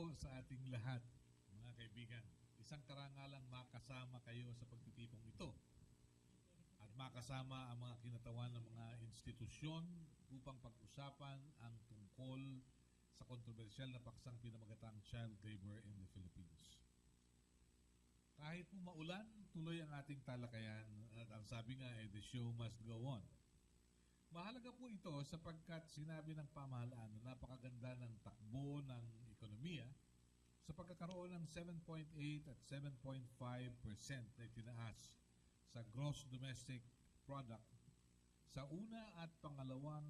po sa ating lahat, mga kaibigan. Isang karangalang makasama kayo sa pagtitipong ito at makasama ang mga kinatawan ng mga institusyon upang pag-usapan ang tungkol sa kontrobersyal na paksang pinamagatang child labor in the Philippines. Kahit po maulan, tuloy ang ating talakayan at ang sabi nga the show must go on. Mahalaga po ito sapagkat sinabi ng pamahalaan na napakaganda ng takbo ng ekonomiya sa pagkakaroon ng 7.8 at 7.5% na itinaas sa gross domestic product sa una at pangalawang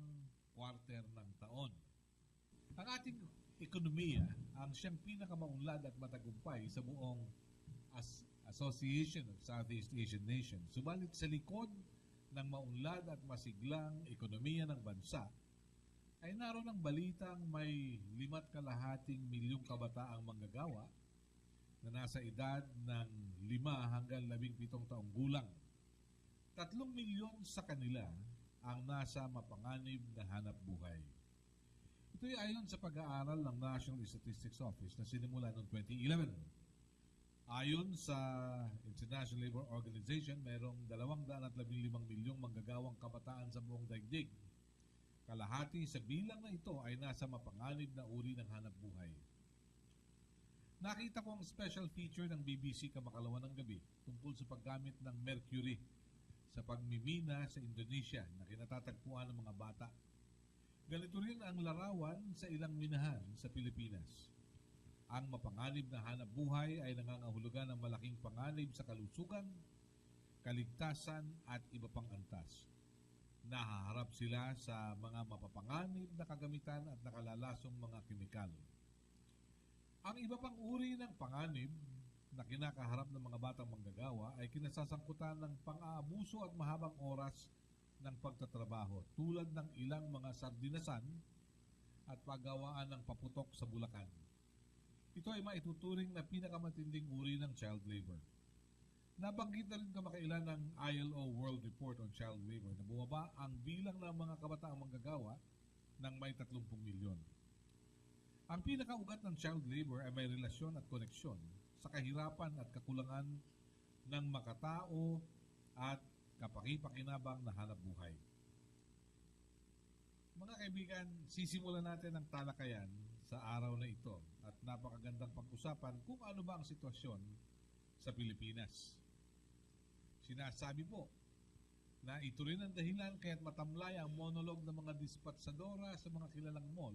quarter ng taon. Ang ating ekonomiya ang siyang pinakamaunlad at matagumpay sa buong Association of Southeast Asian Nations. Subalit sa likod ng maunlad at masiglang ekonomiya ng bansa, ay naroon ang balitang may 5.5 milyong kabataang manggagawa na nasa edad ng 5 hanggang 17 taong gulang. 3 milyon sa kanila ang nasa mapanganib na hanap buhay. Ito ay ayon sa pag-aaral ng National Statistics Office na sinimula noong 2011. Ayon sa International Labour Organization, mayroong 215 milyong manggagawang kabataan sa buong daigdig. Kalahati sa bilang na ito ay nasa mapanganib na uri ng hanap buhay. Nakita ko ang special feature ng BBC kamakalawa ng gabi tungkol sa paggamit ng mercury sa pagmimina sa Indonesia na kinatatagpuan ng mga bata. Ganito rin ang larawan sa ilang minahan sa Pilipinas. Ang mapanganib na hanap buhay ay nangangahulugan ng malaking panganib sa kalusugan, kaligtasan at iba pang antas. Nahaharap sila sa mga mapapanganib na kagamitan at nakalalasong mga kemikal. Ang iba pang uri ng panganib na kinakaharap ng mga batang manggagawa ay kinasasangkutan ng pang-aabuso at mahabang oras ng pagtatrabaho tulad ng ilang mga sardinasan at paggawaan ng paputok sa Bulacan. Ito ay maituturing na pinakamatinding uri ng child labor. Nabanggit na rin kamakailan ng ILO World Report on Child Labor na bumaba ang bilang ng mga kabataang manggagawa ng may 30 milyon. Ang pinakaugat ng child labor ay may relasyon at koneksyon sa kahirapan at kakulangan ng makatao at kapaki-pakinabang na hanap buhay. Mga kaibigan, sisimulan natin ang talakayan sa araw na ito at napakagandang pag-usapan kung ano ba ang sitwasyon sa Pilipinas. Sinasabi po na ito rin ang dahilan kaya't matamlay ang monolog ng mga dispatsadora sa mga kilalang mall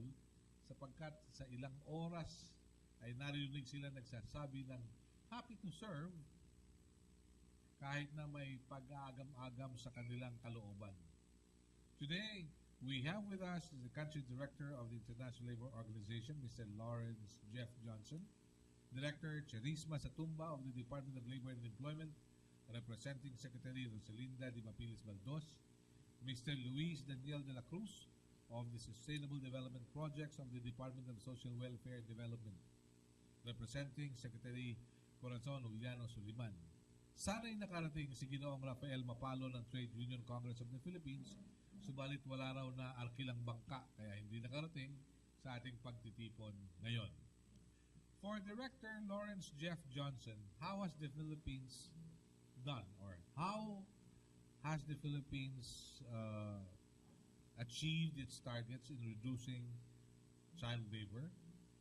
sapagkat sa ilang oras ay narinig sila nagsasabi ng happy to serve kahit na may pag-aagam-agam sa kanilang kalooban. Today, we have with us the Country Director of the International Labour Organization, Mr. Lawrence Jeff Johnson, Director Charisma Satumba of the Department of Labor and Employment, representing Secretary Rosalinda Di Mapilis Baldos, Mr. Luis Daniel de la Cruz of the Sustainable Development Projects of the Department of Social Welfare and Development, representing Secretary Corazon Juliano Suliman. Sana'y nakarating si Ginoong Rafael Mapalo ng Trade Union Congress of the Philippines, subalit wala raw na arkilang bangka kaya hindi nakarating sa ating pagtitipon ngayon. For Director Lawrence Jeff Johnson, how has the Philippines done or how has the Philippines achieved its targets in reducing child labor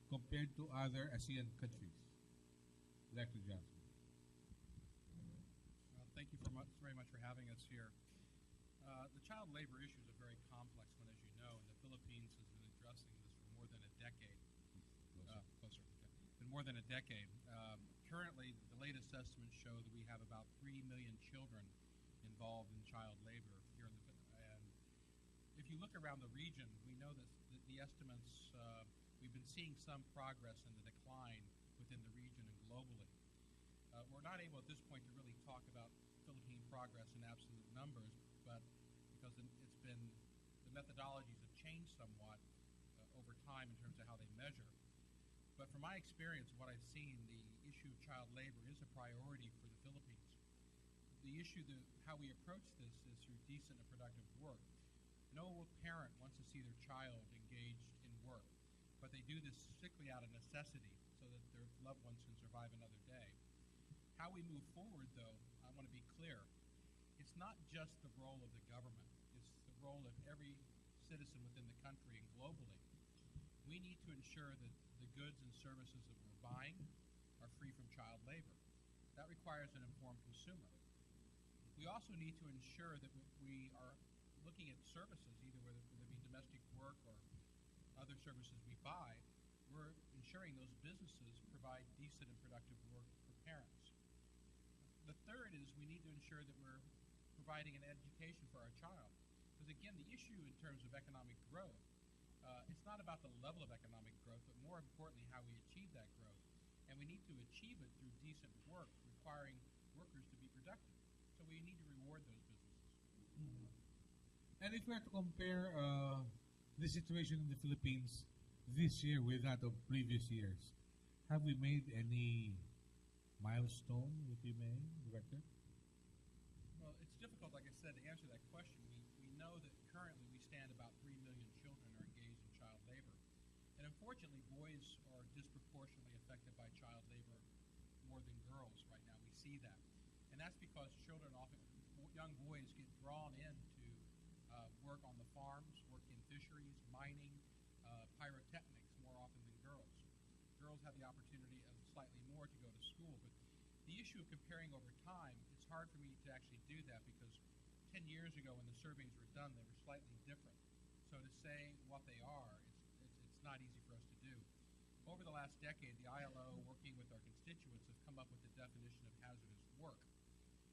compared to other ASEAN countries? Director Johnson. Thank you very much for having us here. The child labor issue is a very complex one, as you know, and the Philippines has been addressing this for more than a decade. Been more than a decade. Currently, the latest estimates show that we have about 3 million children involved in child labor here in the and if you look around the region, we know that the estimates, we've been seeing some progress in the decline within the region and globally. We're not able at this point to really talk about Philippine progress in absolute numbers, but because it's been, the methodologies have changed somewhat over time in terms of how they measure. But from my experience, what I've seen, the issue of child labor is a priority for the Philippines. The issue, how we approach this is through decent and productive work. No parent wants to see their child engaged in work, but they do this strictly out of necessity loved ones can survive another day. How we move forward, though, I want to be clear. It's not just the role of the government. It's the role of every citizen within the country and globally. We need to ensure that the goods and services that we're buying are free from child labor. That requires an informed consumer. We also need to ensure that we are looking at services, either whether it be domestic work or other services we buy, we're ensuring those businesses provide decent and productive work for parents. The third is we need to ensure that we're providing an education for our child. Because again, the issue in terms of economic growth, it's not about the level of economic growth, but more importantly, how we achieve that growth. And we need to achieve it through decent work, requiring workers to be productive. So we need to reward those businesses. And if we are to compare the situation in the Philippines this year with that of previous years, have we made any milestone, if you may, Director? Well, it's difficult, like I said, to answer that question. We know that currently we stand about 3 million children are engaged in child labor. And unfortunately, boys are disproportionately affected by child labor more than girls right now. We see that. And that's because children often, young boys get drawn into work on the farms, work in fisheries, mining, pyrotechnics more often than girls. Girls have the opportunity of slightly more to go to school, but the issue of comparing over time, it's hard for me to actually do that because 10 years ago when the surveys were done, they were slightly different. So to say what they are, it's not easy for us to do. Over the last decade, the ILO, working with our constituents, have come up with the definition of hazardous work.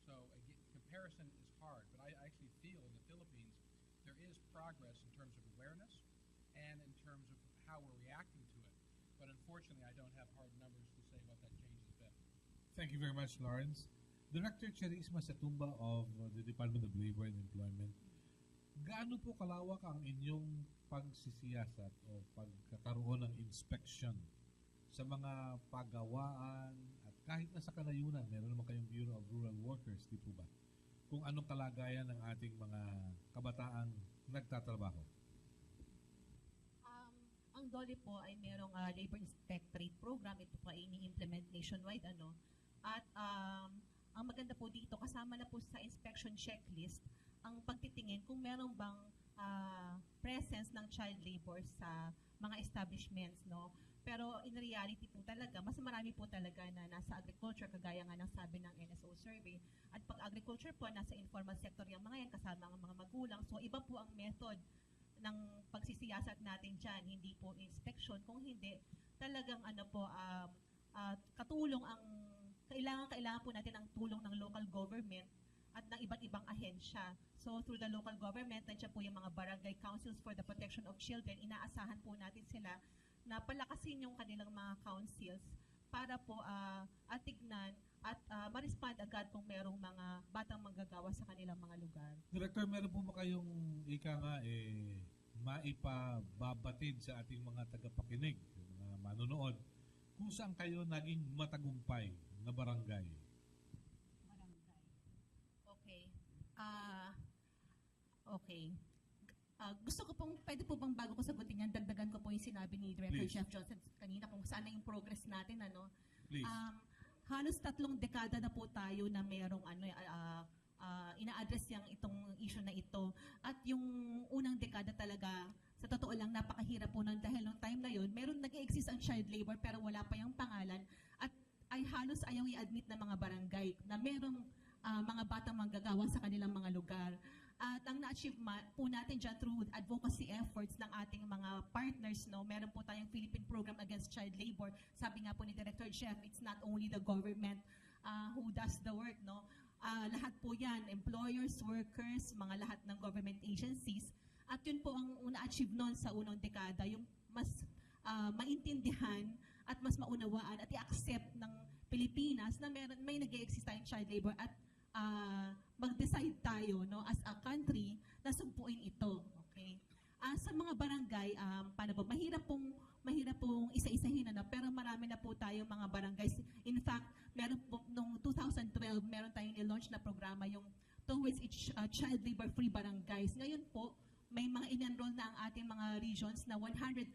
So again, comparison is hard, but I actually feel in the Philippines there is progress in terms of awareness and in terms of how we're reacting to it. But unfortunately, I don't have hard numbers to say what that change has been. Thank you very much, Lawrence. Director Charisma Satumba of the Department of Labor and Employment, gaano po kalawak ang inyong pagsisiyasat o pagkakaroon ng inspection sa mga pagawaan at kahit na sa kalayunan, meron naman kayong Bureau of Rural Workers, di po ba? Kung anong kalagayan ng ating mga kabataang nagtatrabaho? Ang DOLE po ay merong labor inspectorate program. Ito po ay ini-implement nationwide. At ang maganda po dito, kasama na po sa inspection checklist ang pagtitingin kung meron bang presence ng child labor sa mga establishments. Pero in reality po talaga, mas marami po talaga na nasa agriculture, kagaya nga ng sabi ng NSO survey. At pag agriculture po, nasa informal sector yung mga yan, kasama ang mga magulang. So iba po ang method ng pagsisiyasat natin dyan, hindi po inspection. Kung hindi, talagang katulong ang, kailangan po natin ang tulong ng local government at ng iba't ibang ahensya. So through the local government, nandiyan po yung mga barangay councils for the protection of children. Inaasahan po natin sila na palakasin yung kanilang mga councils para po atignan at ma-respond agad kung merong mga batang manggagawa sa kanilang mga lugar. Director, meron po ba kayong maipababatid sa ating mga tagapakinig, mga manonood, kung saan kayo naging matagumpay na barangay? Okay. Okay. Gusto ko pong, pwede po bang bago ko sagutin yan, dagdagan ko po yung sinabi ni Director Chef Johnson kanina kung saan na yung progress natin. Please. Halos 3 dekada na po tayo na merong ina-address itong issue na ito. At yung unang dekada talaga, sa totoo lang, napakahirap po dahil nung time na yun, meron nag-exist ang child labor pero wala pa yung pangalan at ay halos ayaw i-admit ng mga barangay na merong mga batang manggagawa sa kanilang mga lugar. At ang na-achieve po natin dyan through advocacy efforts ng ating mga partners, meron po tayong Philippine Program Against Child Labor. Sabi nga po ni Director Jeff, it's not only the government who does the work, lahat po yan, employers, workers, mga lahat ng government agencies. At yun po ang na-achieve noon sa unang dekada, yung mas maintindihan at mas maunawaan at i-accept ng Pilipinas na may nag-e-exist tayong child labor at mag-decide tayo as a country na sumpuin ito. Okay? Sa mga barangay, paano ba? Mahirap pong isa-isahin pero marami na po tayong mga barangays. In fact, meron po noong 2012, meron tayong i-launch na programa yung Towards Each Child Labor Free Barangays. Ngayon po, may mga in-enroll na ang ating mga regions na 132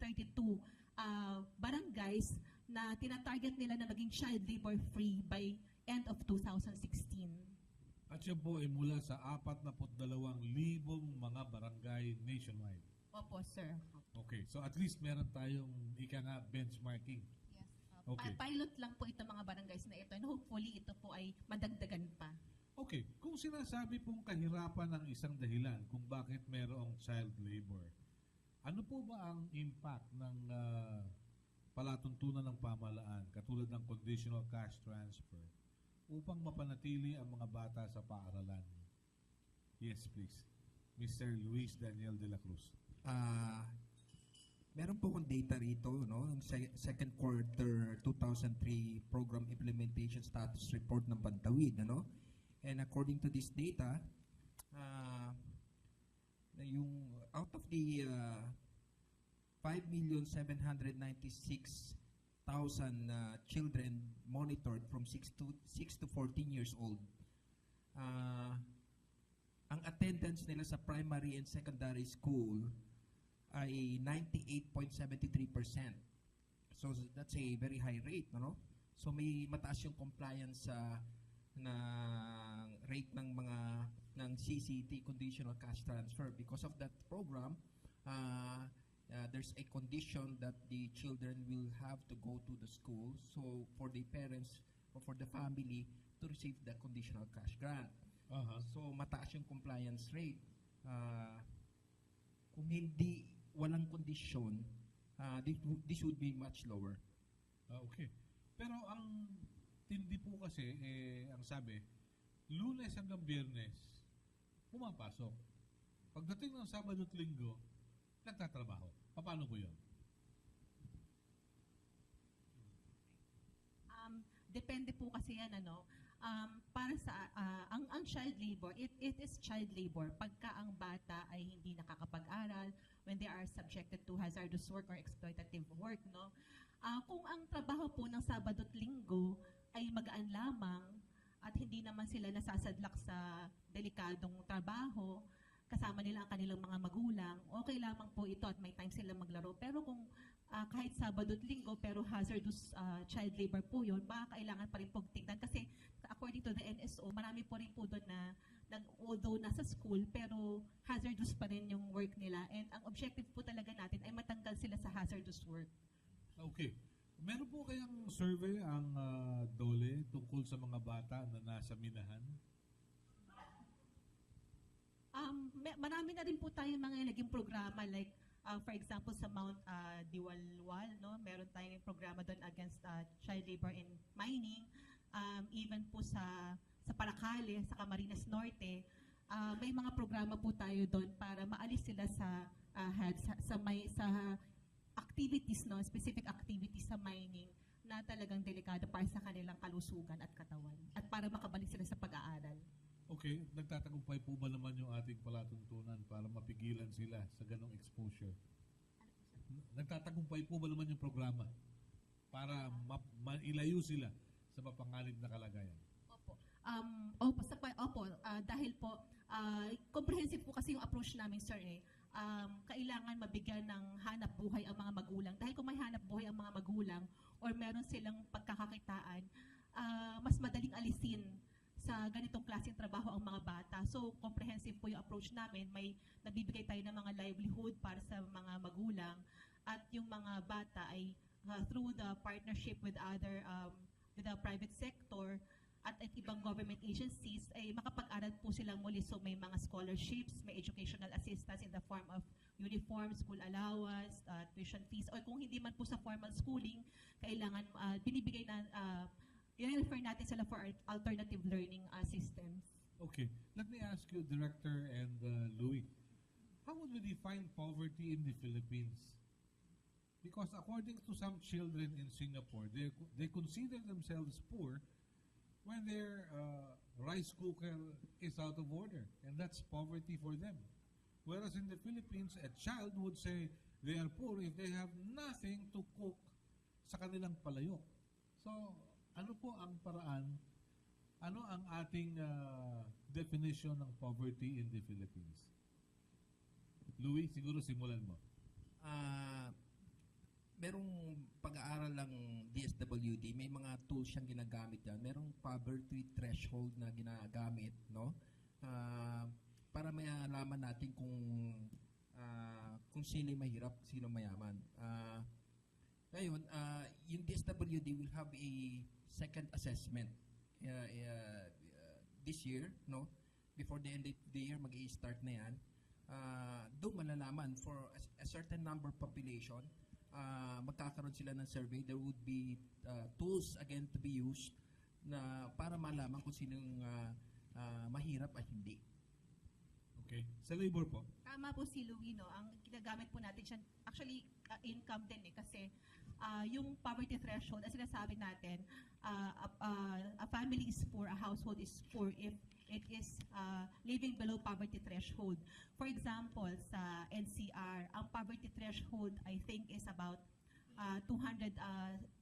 barangays na tinatarget nila na maging child labor free by end of 2016. At siya po ay mula sa 42,000 mga barangay nationwide. Opo, sir. Okay, so at least meron tayong ika nga benchmarking. Yes. Okay. Pilot lang po itong mga barangays na ito and hopefully ito po ay madagdagan pa. Okay, kung sinasabi pong kahirapan ng isang dahilan kung bakit merong child labor, ano po ba ang impact ng palatuntunan ng pamahalaan katulad ng conditional cash transfer upang mapanatili ang mga bata sa paaralan? Yes, please. Mr. Luis Daniel de la Cruz. Meron po akong data rito, no? Yung second quarter 2003 program implementation status report ng Bantawid, ano? And according to this data, yung out of the 5,796,000 children monitored from 6 to 14 years old, ang attendance nila sa primary and secondary school ay 98.73%. So that's a very high rate, no? So may mataas yung compliance na rate ng CCT, conditional cash transfer. Because of that program, there's a condition that the children will have to go to the school. So for the parents or for the family to receive the conditional cash grant. So mataas yung compliance rate. Kung hindi walang kondisyon, this would be much lower. Okay. Pero ang tindi po kasi, ang sabi, Lunes hanggang Biyernes, pumapasok. Pagdating ng Sabado at Linggo, nagtatrabaho. Paano po yun? Depende po kasi yan, ano, para sa, ang child labor, it is child labor pagka ang bata ay hindi nakakapag-aral, when they are subjected to hazardous work or exploitative work, no? Kung ang trabaho po ng Sabado at Linggo ay magaan lamang at hindi naman sila nasasadlak sa delikadong trabaho, kasama nila ang kanilang mga magulang, okay lamang po ito at may time sila maglaro. Pero kung kahit Sabado at Linggo pero hazardous child labor po yun, baka kailangan pa rin po tignan kasi according to the NSO, marami po rin po doon na although nasa school pero hazardous pa rin yung work nila, and ang objective po talaga natin ay matanggal sila sa hazardous work. Okay. Meron po kayang survey ang DOLE tungkol sa mga bata na nasa minahan? Marami na rin po tayo mga naging programa like for example sa Mount Diwalwal, no, meron tayong programa doon against child labor in mining. Even po sa Paracale, sa Camarines Norte, may mga programa po tayo doon para maalis sila sa activities, no, specific activities sa mining na talagang delikado para sa kanilang kalusugan at katawan at para makabalik sila sa pag-aaral. Okay, nagtatagumpay po ba naman yung ating palatuntunan para mapigilan sila sa ganong exposure? Nagtatagumpay po ba naman yung programa para mailayo sila sa mapanganib na kalagayan? Dahil po comprehensive po kasi yung approach namin, sir, kailangan mabigyan ng hanap buhay ang mga magulang. Dahil kung may hanap buhay ang mga magulang or meron silang pagkakakitaan, mas madaling alisin sa ganitong klaseng trabaho ang mga bata. So, comprehensive po yung approach namin. May nabibigay tayo ng mga livelihood para sa mga magulang at yung mga bata ay through the partnership with with the private sector at ibang government agencies ay makapag-aral po silang muli. So may mga scholarships, may educational assistance in the form of uniform, school allowance, tuition fees, or kung hindi man po sa formal schooling, kailangan binibigay na i-refer natin sila for alternative learning systems. Okay, let me ask you, Director and Louis, how would we define poverty in the Philippines? Because according to some children in Singapore, they consider themselves poor when their rice cooker is out of order, and that's poverty for them. Whereas in the Philippines, a child would say they are poor if they have nothing to cook sa kanilang palayok. So, ano po ang paraan? Ano ang ating definition ng poverty in the Philippines? Louis, siguro simulan mo. merong pag-aaral ng DSWD, may mga tools siyang ginagamit yan. Merong poverty threshold na ginagamit, no? Para malaman natin kung sino yung mahirap, sino mayaman. Ngayon, yung DSWD will have a second assessment this year, no? Before the end of the year, mag-i-start na yan. Doon malalaman for a certain number of population, magkakaroon sila ng survey. There would be tools again to be used na para malaman kung sinong mahirap at hindi. Okay. Sa labor po, Tama po si Louie, no? Ang ginagamit po natin siya, actually, income din kasi yung poverty threshold, as sinasabi natin, a family is poor, a household is poor if it is living below poverty threshold. For example, sa NCR, ang poverty threshold, I think, is about 200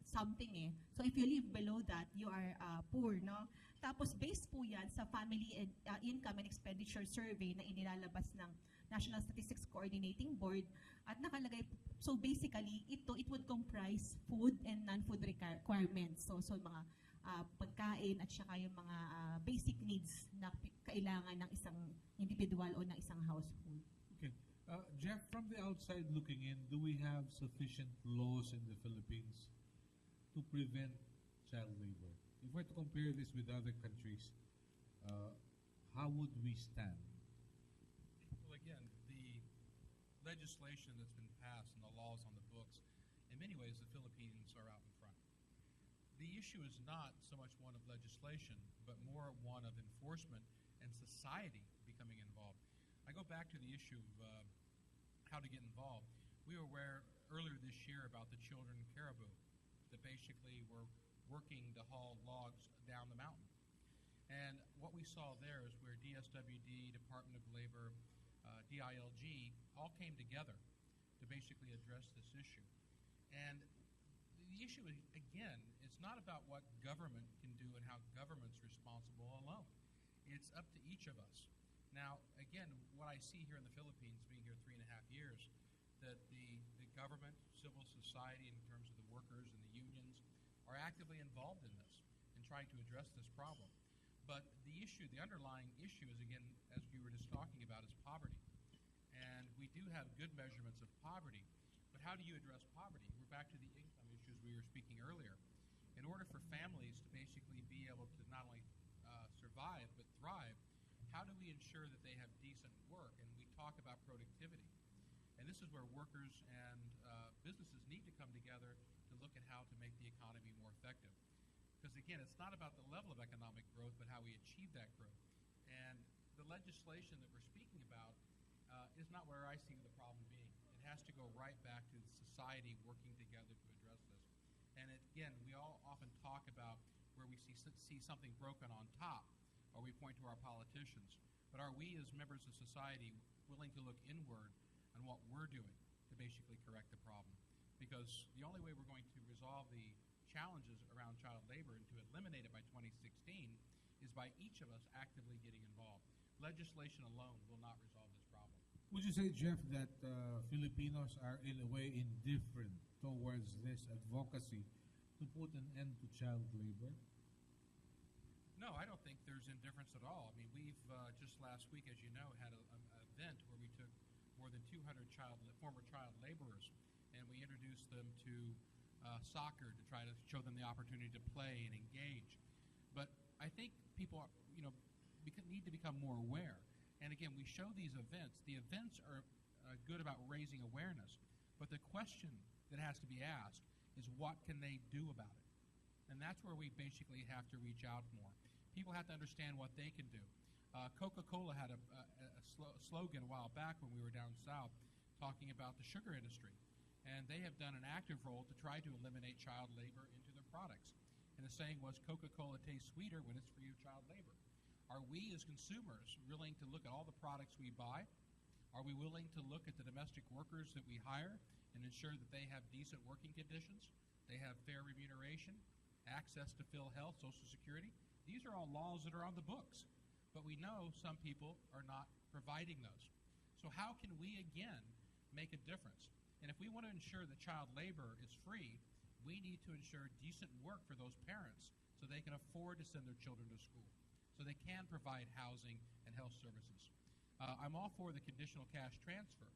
something eh. So if you live below that, you are poor, no? Tapos based po yan sa family and, income and expenditure survey na inilalabas ng National Statistics Coordinating Board at nakalagay, so basically it would comprise food and non-food requirements. So mga pagkain at saka yung mga basic needs na kailangan ng isang individual o ng isang household. okay. Jeff, from the outside looking in, do we have sufficient laws in the Philippines to prevent child labor? If we're to compare this with other countries, how would we stand? Well, again, the legislation that's been passed and the laws on the books, in many ways, the Philippines are out in front. The issue is not so much one of legislation, but more one of enforcement and society becoming involved. I go back to the issue of how to get involved. We were aware earlier this year about the children caribou that basically were working to haul logs down the mountain. And what we saw there is where DSWD, Department of Labor, DILG all came together to basically address this issue. And the issue, again, it's not about what government can do and how government's responsible alone. It's up to each of us. Now, again, what I see here in the Philippines, being here 3.5 years, that the government, civil society, in terms of the workers and the unions, are actively involved in this and trying to address this problem. But the issue, the underlying issue is, again, as we were just talking about, is poverty. And we do have good measurements of poverty, but how do you address poverty? We're back to the income issues we were speaking earlier. In order for families to basically be able to not only survive but thrive, how do we ensure that they have decent work? And we talk about productivity. And this is where workers and businesses need to come together to look at how to make the economy more effective. Because again, it's not about the level of economic growth, but how we achieve that growth. And the legislation that we're speaking about is not where I see the problem being. It has to go right back to society working together to address this. And again, we all often talk about where we see something broken on top, or we point to our politicians. But are we as members of society willing to look inward on what we're doing to basically correct the problem? Because the only way we're going to resolve the challenges around child labor and to eliminate it by 2016 is by each of us actively getting involved. Legislation alone will not resolve this problem. Would you say, Jeff, that Filipinos are in a way indifferent towards this advocacy to put an end to child labor? No, I don't think there's indifference at all. I mean, we've just last week, as you know, had an event where we took more than 200 former child laborers and we introduced them to soccer to try to show them the opportunity to play and engage. But I think people are, need to become more aware. And again, we show these events. The events are good about raising awareness. But the question that has to be asked is, what can they do about it? And that's where we basically have to reach out more. People have to understand what they can do. Coca-Cola had a slogan a while back when we were down south talking about the sugar industry. And they have done an active role to try to eliminate child labor into their products. And the saying was, Coca-Cola tastes sweeter when it's free of child labor. Are we as consumers willing to look at all the products we buy? Are we willing to look at the domestic workers that we hire and ensure that they have decent working conditions, they have fair remuneration, access to PhilHealth, Social Security? These are all laws that are on the books. But we know some people are not providing those. So how can we, again, make a difference? And if we want to ensure that child labor is free, we need to ensure decent work for those parents so they can afford to send their children to school, so they can provide housing and health services. I'm all for the conditional cash transfer,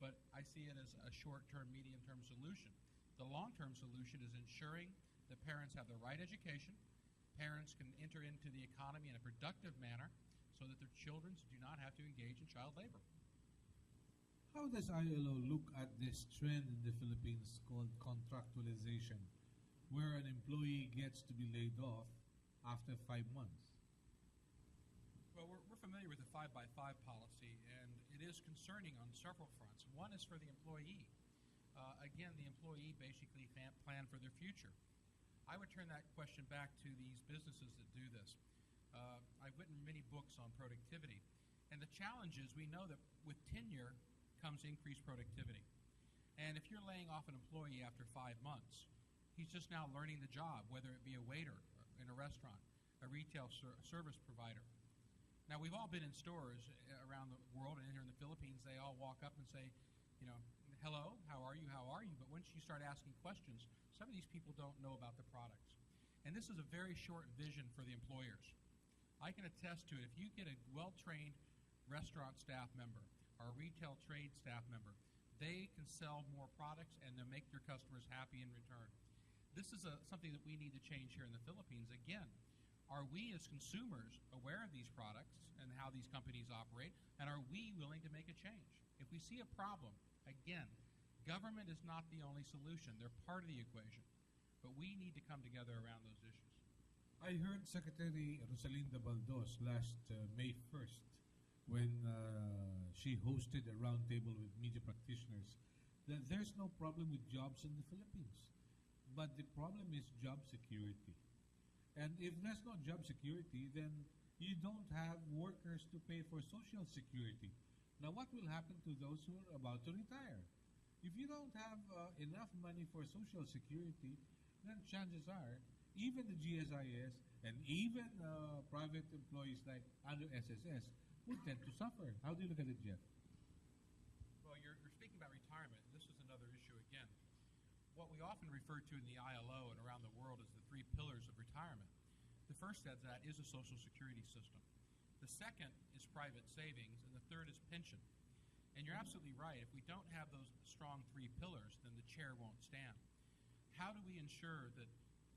but I see it as a short-term, medium-term solution. The long-term solution is ensuring that parents have the right education, parents can enter into the economy in a productive manner so that their children do not have to engage in child labor. How does ILO look at this trend in the Philippines called contractualization, where an employee gets to be laid off after 5 months? Well, we're familiar with the 5x5 policy, and it is concerning on several fronts. One is for the employee. Again, the employee basically plan for their future. I would turn that question back to these businesses that do this. I've written many books on productivity, and the challenge is we know that with tenure comes increased productivity. And if you're laying off an employee after 5 months, he's just now learning the job, whether it be a waiter in a restaurant, a retail service provider. Now, we've all been in stores around the world, and here in the Philippines, they all walk up and say, you know, hello, how are you, how are you? But once you start asking questions, some of these people don't know about the products. And this is a very short vision for the employers. I can attest to it. If you get a well-trained restaurant staff member or a retail trade staff member, they can sell more products and they'll make their customers happy in return. This is something that we need to change here in the Philippines. Again, are we as consumers aware of these products and how these companies operate, and are we willing to make a change? If we see a problem, again, government is not the only solution. They're part of the equation, but we need to come together around those issues. I heard Secretary Rosalinda Baldos last May 1st when she hosted a roundtable with media practitioners that there's no problem with jobs in the Philippines, but the problem is job security. And if there's no job security, then you don't have workers to pay for social security. Now, what will happen to those who are about to retire? If you don't have enough money for social security, then chances are even the GSIS and even private employees like under SSS would tend to suffer. How do you look at it, Jeff? Well, you're speaking about retirement. This is another issue again. What we often refer to in the ILO and around the world is the 3 pillars of retirement. The first of that is a social security system. The second is private savings, and the third is pension. And you're absolutely right. If we don't have those strong 3 pillars, then the chair won't stand. How do we ensure that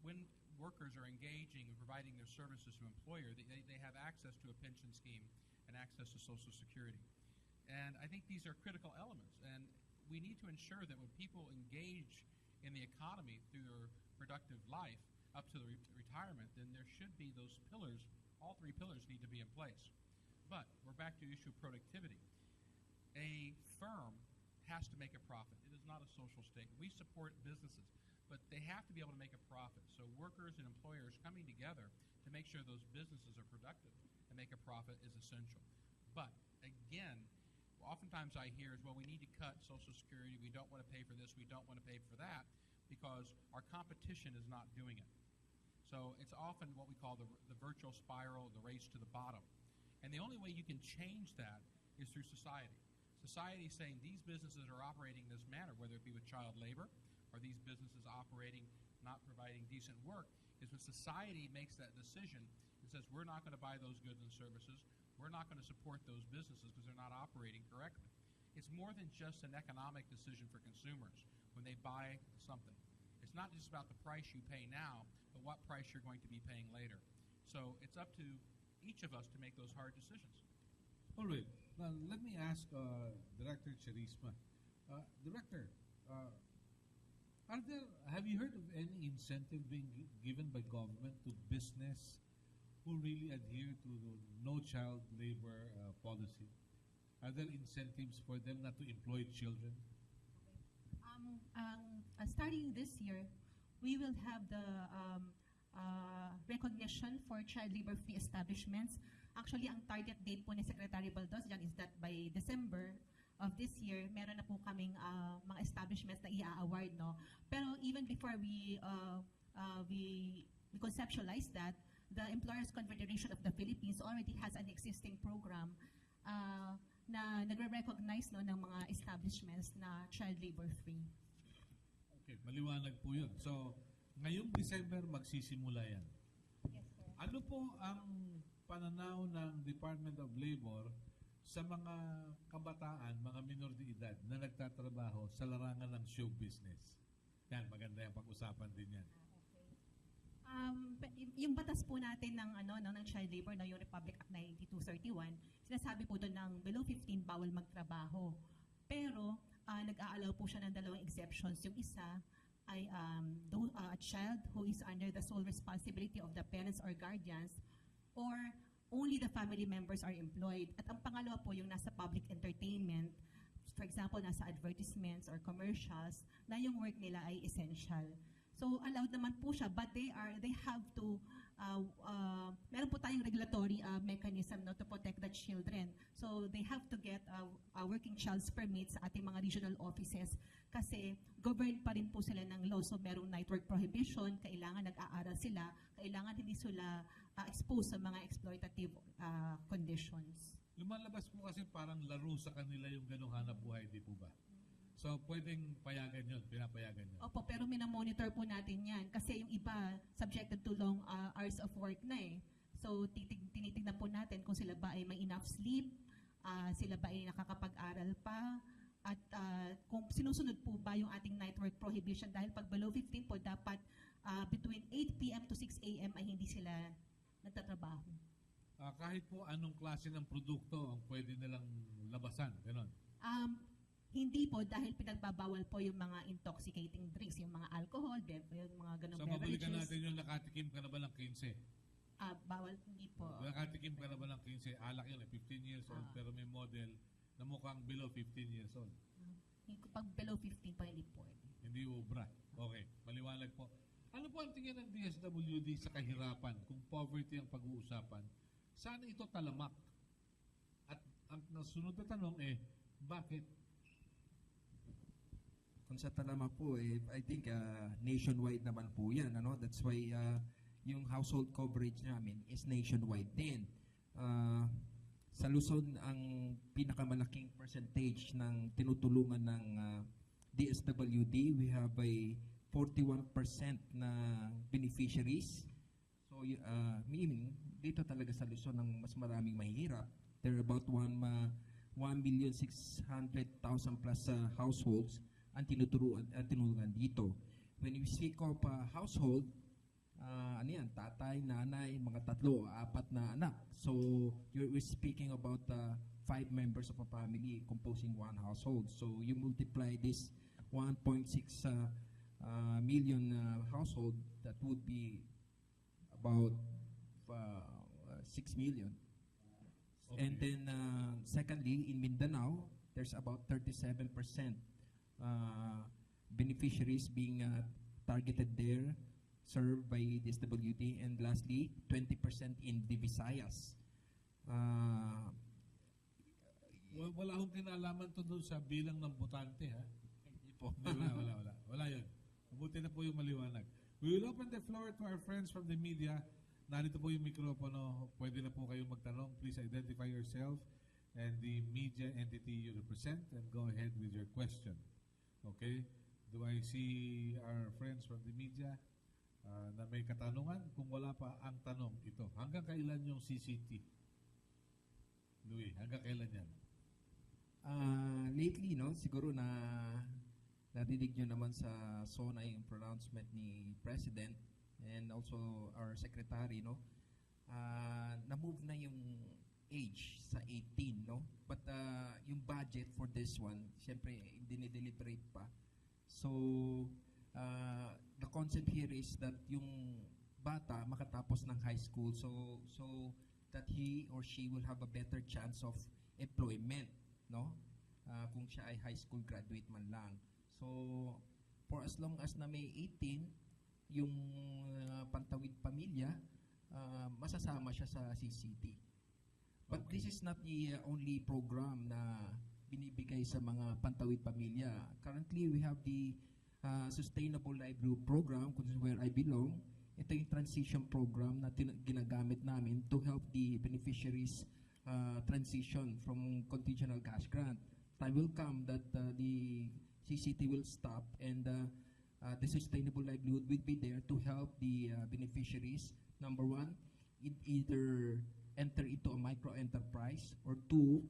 when workers are engaging and providing their services to an employer, they have access to a pension scheme and access to Social Security? And I think these are critical elements. And we need to ensure that when people engage in the economy through their productive life up to the retirement, then there should be those pillars. All 3 pillars need to be in place. But we're back to the issue of productivity. A firm has to make a profit. It is not a social statement. We support businesses, but they have to be able to make a profit. So workers and employers coming together to make sure those businesses are productive and make a profit is essential. But again, oftentimes I hear is, well, we need to cut Social Security. We don't want to pay for this. We don't want to pay for that because our competition is not doing it. So it's often what we call the virtual spiral, the race to the bottom. And the only way you can change that is through society. Society is saying these businesses are operating in this manner, whether it be with child labor or these businesses operating, not providing decent work, is when society makes that decision and says we're not going to buy those goods and services, we're not going to support those businesses because they're not operating correctly. It's more than just an economic decision for consumers when they buy something. It's not just about the price you pay now, but what price you're going to be paying later. So it's up to each of us to make those hard decisions. All right. Now, let me ask Director Charisma. Director, have you heard of any incentive being given by government to business who really adhere to the no child labor policy? Are there incentives for them not to employ children? Starting this year, we will have the recognition for child labor-free establishments. Actually, ang target date po ni Secretary Baldos dyan is that by December of this year, meron na po kaming mga establishments na i-award, no? Pero even before we conceptualize that, the Employers Confederation of the Philippines already has an existing program na nagre-recognize no, ng mga establishments na child labor free. Okay, maliwanag po yun. So, ngayong December magsisimula yan. Yes, sir. Ano po ang pananaw ng Department of Labor sa mga kabataan, mga minor de edad na nagtatrabaho sa larangan ng show business? Yan, maganda yung pag-usapan din yan. Yung batas po natin ng ng child labor na yung Republic Act 9231, sinasabi po doon ng below 15 bawal magtrabaho. Pero nag-aalaw po siya ng dalawang exceptions. Yung isa ay a child who is under the sole responsibility of the parents or guardians, or only the family members are employed. At ang pangalawa po yung nasa public entertainment, for example, nasa advertisements or commercials, na yung work nila ay essential. So allowed naman po siya, but they have to meron po tayong regulatory mechanism to protect the children. So they have to get a working child's permit sa ating mga regional offices kasi governed pa rin po sila ng law. So merong night work prohibition, kailangan nag-aaral sila, kailangan hindi sila exposed sa mga exploitative conditions. Lumalabas po kasi parang laro sa kanila yung ganong hanap buhay, di po ba? So, pwedeng payagan yun, pinapayagan yun. Opo, pero minamonitor po natin yan kasi yung iba subjected to long hours of work na eh. So, tinitignan po natin kung sila ba ay may enough sleep, sila ba ay nakakapag-aral pa, at kung sinusunod po ba yung ating night work prohibition dahil pag below 15 po, dapat between 8 p.m. to 6 a.m. ay hindi sila nagtatrabaho. Kahit po anong klase ng produkto ang pwede nilang labasan, gano'n? Hindi po dahil pinagbabawal po yung mga intoxicating drinks, yung mga alcohol, yung mga ganong So, beverages. mabalikan natin yung nakatikim ka na ba ng 15? Bawal, hindi po. Nakatikim ka na ba ng 15? Alak yun, 15 years old, pero may model na mukhang below 15 years old. Pag below 15 pa, hindi po. Hindi ubra. Okay, maliwanag po. Ano po ang tingin ng DSWD sa kahirapan kung poverty ang pag-uusapan? Saan ito talamak? At ang nasunod na tanong bakit? Kung sa talama po, I think nationwide naman po yan. That's why yung household coverage namin is nationwide din. Sa Luzon, ang pinakamalaking percentage ng tinutulungan ng DSWD, we have a 41% na beneficiaries. So, meaning, dito talaga sa Luzon ang mas maraming mahihirap. There are about 1,600,000 plus households ang tinulungan dito. When we speak of household, tatay, nanay, mga 3, 4 na anak. So, we're speaking about 5 members of a family composing one household. So, you multiply this 1.6 million household, that would be about 6 million. Okay. And then, secondly, in Mindanao, there's about 37% beneficiaries being targeted there, served by DSWD, and lastly, 20% in the Visayas. Wala akong kinalaman to doon sa bilang ng botante, ha? Hindi po. Wala yun. Mabuti na po yung maliwanag. We will open the floor to our friends from the media. Narito po yung mikropono. Pwede na po kayong magtanong. Please identify yourself and the media entity you represent and go ahead with your question. Okay? Do I see our friends from the media na may katanungan? Kung wala pa ang tanong, ito. Hanggang kailan yung CCT? Louis, hanggang kailan yan? Lately, siguro narinig nyo naman sa SONA yung pronouncement ni President and also our Secretary, na-move na yung age sa 18, But yung budget for this one, siyempre, dinideliberate pa. So, the concept here is that yung bata makatapos ng high school so that he or she will have a better chance of employment, kung siya ay high school graduate man lang. So, for as long as na may 18, yung pantawid pamilya, masasama siya sa CCT. But this is not the only program na binibigay sa mga pantawid pamilya. Currently, we have the Sustainable Livelihood Program, which is where I belong. Ito yung transition program na ginagamit namin to help the beneficiaries transition from conditional cash grant. Time will come that the CCT will stop, and the sustainable livelihood will be there to help the beneficiaries. Number one, either enter into a micro enterprise, or two,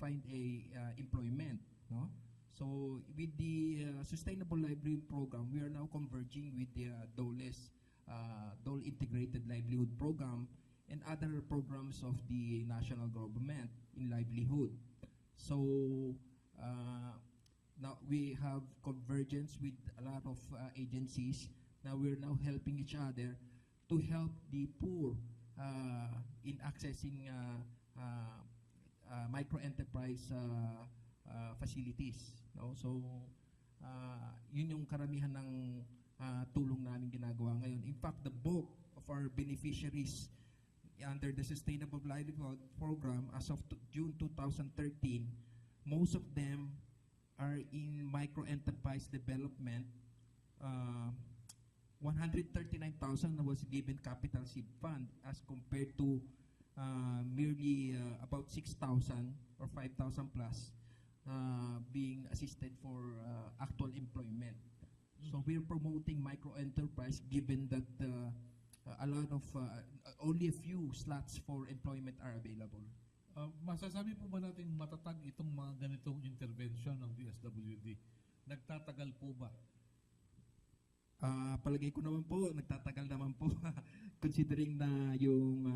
find a employment. No, so with the sustainable livelihood program, we are now converging with the DOLE Integrated Livelihood Program and other programs of the national government in livelihood. So now we have convergence with a lot of agencies. Now we're now helping each other to help the poor in accessing micro-enterprise facilities. No? So yun yung karamihan ng tulong namin ginagawa ngayon. In fact, the bulk of our beneficiaries under the Sustainable Livelihood Program as of June 2013, most of them are in micro-enterprise development. 139,000 was given capital seed fund as compared to merely about 6,000 or 5,000 plus being assisted for actual employment. So we're promoting micro-enterprise given that a lot of only a few slots for employment are available. Masasabi po ba natin matatag itong mga ganitong intervention ng DSWD? Nagtatagal po ba? Palagay ko naman po, nagtatagal naman po. Considering na yung,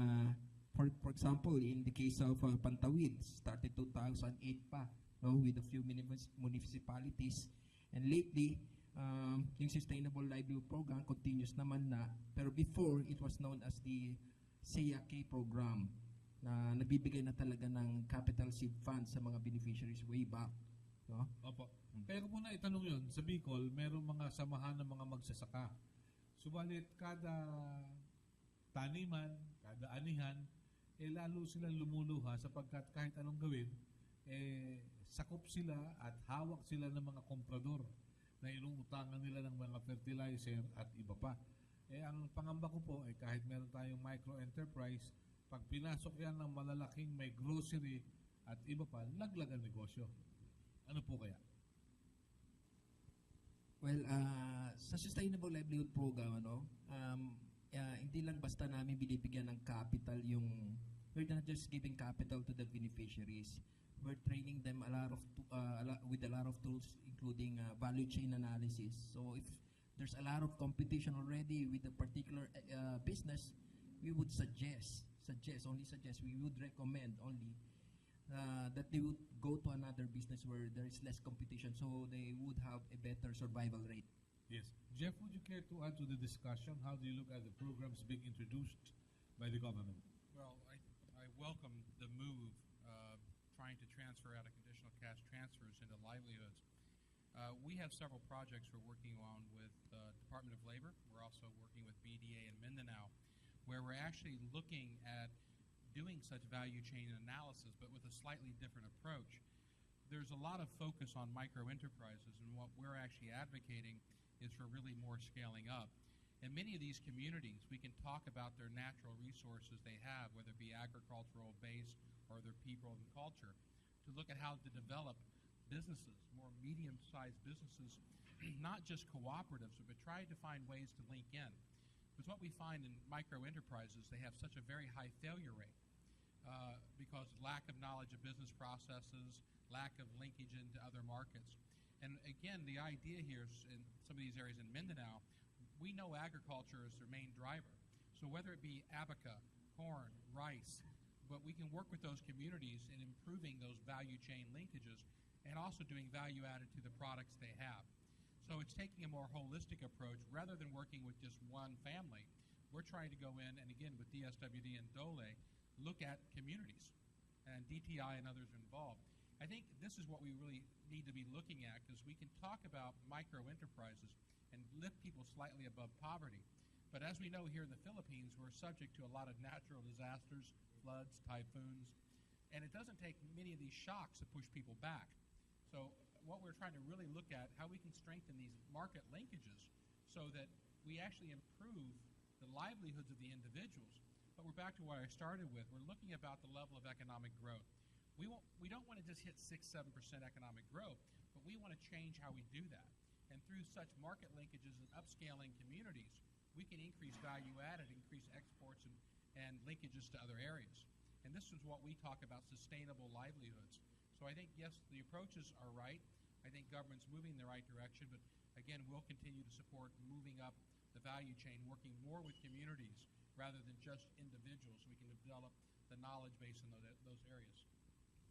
for example, in the case of Pantawid, started 2008 pa, no, with a few municipalities. And lately, yung Sustainable Livelihood Program continues naman na, pero before, it was known as the SEAK program, na nagbibigay na talaga ng capital seed funds sa mga beneficiaries way back. No? Opo. Pero muna itanong yun, sa Bicol, merong mga samahan ng mga magsasaka. Subalit, kada taniman, kada anihan, lalo silang lumuluha sapagkat kahit anong gawin, sakop sila at hawak sila ng mga komprador na inuutangan nila ng mga fertilizer at iba pa. Ang pangamba ko po, kahit meron tayong micro-enterprise, pag pinasok yan ng malalaking may grocery at iba pa, laglag ang negosyo. Ano po kaya? Well, sa Sustainable Livelihood Program, hindi lang basta namin binibigyan ng capital yung, we're not just giving capital to the beneficiaries. We're training them with a lot of tools, including value chain analysis. So if there's a lot of competition already with a particular business, we would we would recommend only that they would go to another business where there is less competition, so they would have a better survival rate. Yes. Jeff, would you care to add to the discussion? How do you look at the programs being introduced by the government? Well, I welcome the move trying to transfer out of conditional cash transfers into livelihoods. We have several projects we're working on with the Department of Labor. We're also working with BDA in Mindanao, where we're actually looking at doing such value chain analysis, but with a slightly different approach. There's a lot of focus on micro enterprises, and what we're actually advocating is for really more scaling up. In many of these communities, we can talk about their natural resources they have, whether it be agricultural based or their people and culture, to look at how to develop businesses, more medium-sized businesses, not just cooperatives, but try to find ways to link in. Because what we find in micro enterprises, they have such a very high failure rate because lack of knowledge of business processes, lack of linkage into other markets. And again, the idea here is in some of these areas in Mindanao, we know agriculture is their main driver. So whether it be abaca, corn, rice, but we can work with those communities in improving those value chain linkages and also doing value added to the products they have. So it's taking a more holistic approach rather than working with just one family. We're trying to go in and again with DSWD and DOLE, look at communities, and DTI and others are involved. I think this is what we really need to be looking at, because we can talk about micro enterprises and lift people slightly above poverty. But as we know here in the Philippines, we're subject to a lot of natural disasters, floods, typhoons, and it doesn't take many of these shocks to push people back. So what we're trying to really look at, how we can strengthen these market linkages so that we actually improve the livelihoods of the individuals, but we're back to what I started with. We're looking about the level of economic growth. We don't want to just hit 6-7% economic growth, but we want to change how we do that. And through such market linkages and upscaling communities, we can increase value added, increase exports and linkages to other areas. And this is what we talk about, sustainable livelihoods. So I think, yes, the approaches are right. I think government's moving in the right direction, but again, we'll continue to support moving up the value chain, working more with communities rather than just individuals, so we can develop the knowledge base in those areas.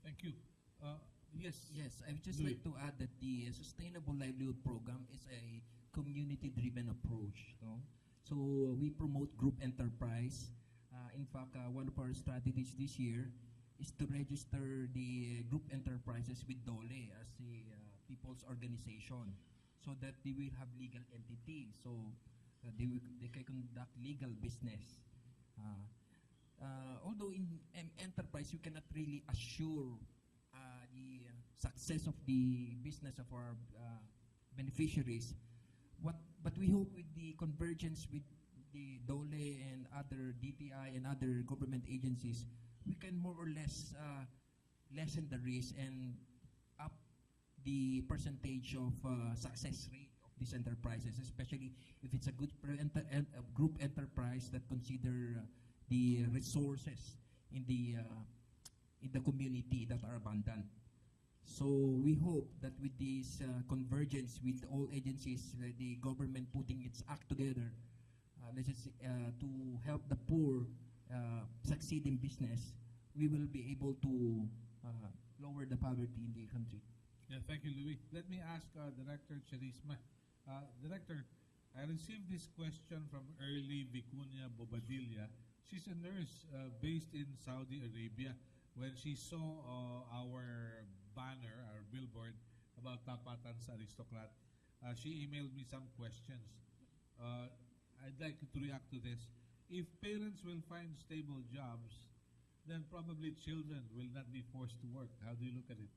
Thank you. Yes. Yes, I would just Louis. like to add that the Sustainable Livelihood Program is a community-driven approach. No? So we promote group enterprise. In fact, one of our strategies this year is to register the group enterprises with DOLE as a people's organization, so that they will have legal entity, so they can conduct legal business. Although in enterprise, you cannot really assure the success of the business of our beneficiaries. But we hope with the convergence with the DOLE and other DTI and other government agencies, we can more or less lessen the risk and up the percentage of success rate of these enterprises, especially if it's a good group enterprise that consider the resources in the community that are abundant. So we hope that with this convergence with all agencies, the government putting its act together, to help the poor succeed in business, we will be able to lower the poverty in the country. Yeah, thank you, Louis. Let me ask Director Charisma. Director, I received this question from Early Vicuña Bobadilla. She's a nurse based in Saudi Arabia. When she saw our banner, our billboard about Tapatan sa Aristocrat, she emailed me some questions. I'd like to react to this. If parents will find stable jobs, then probably children will not be forced to work. How do you look at it?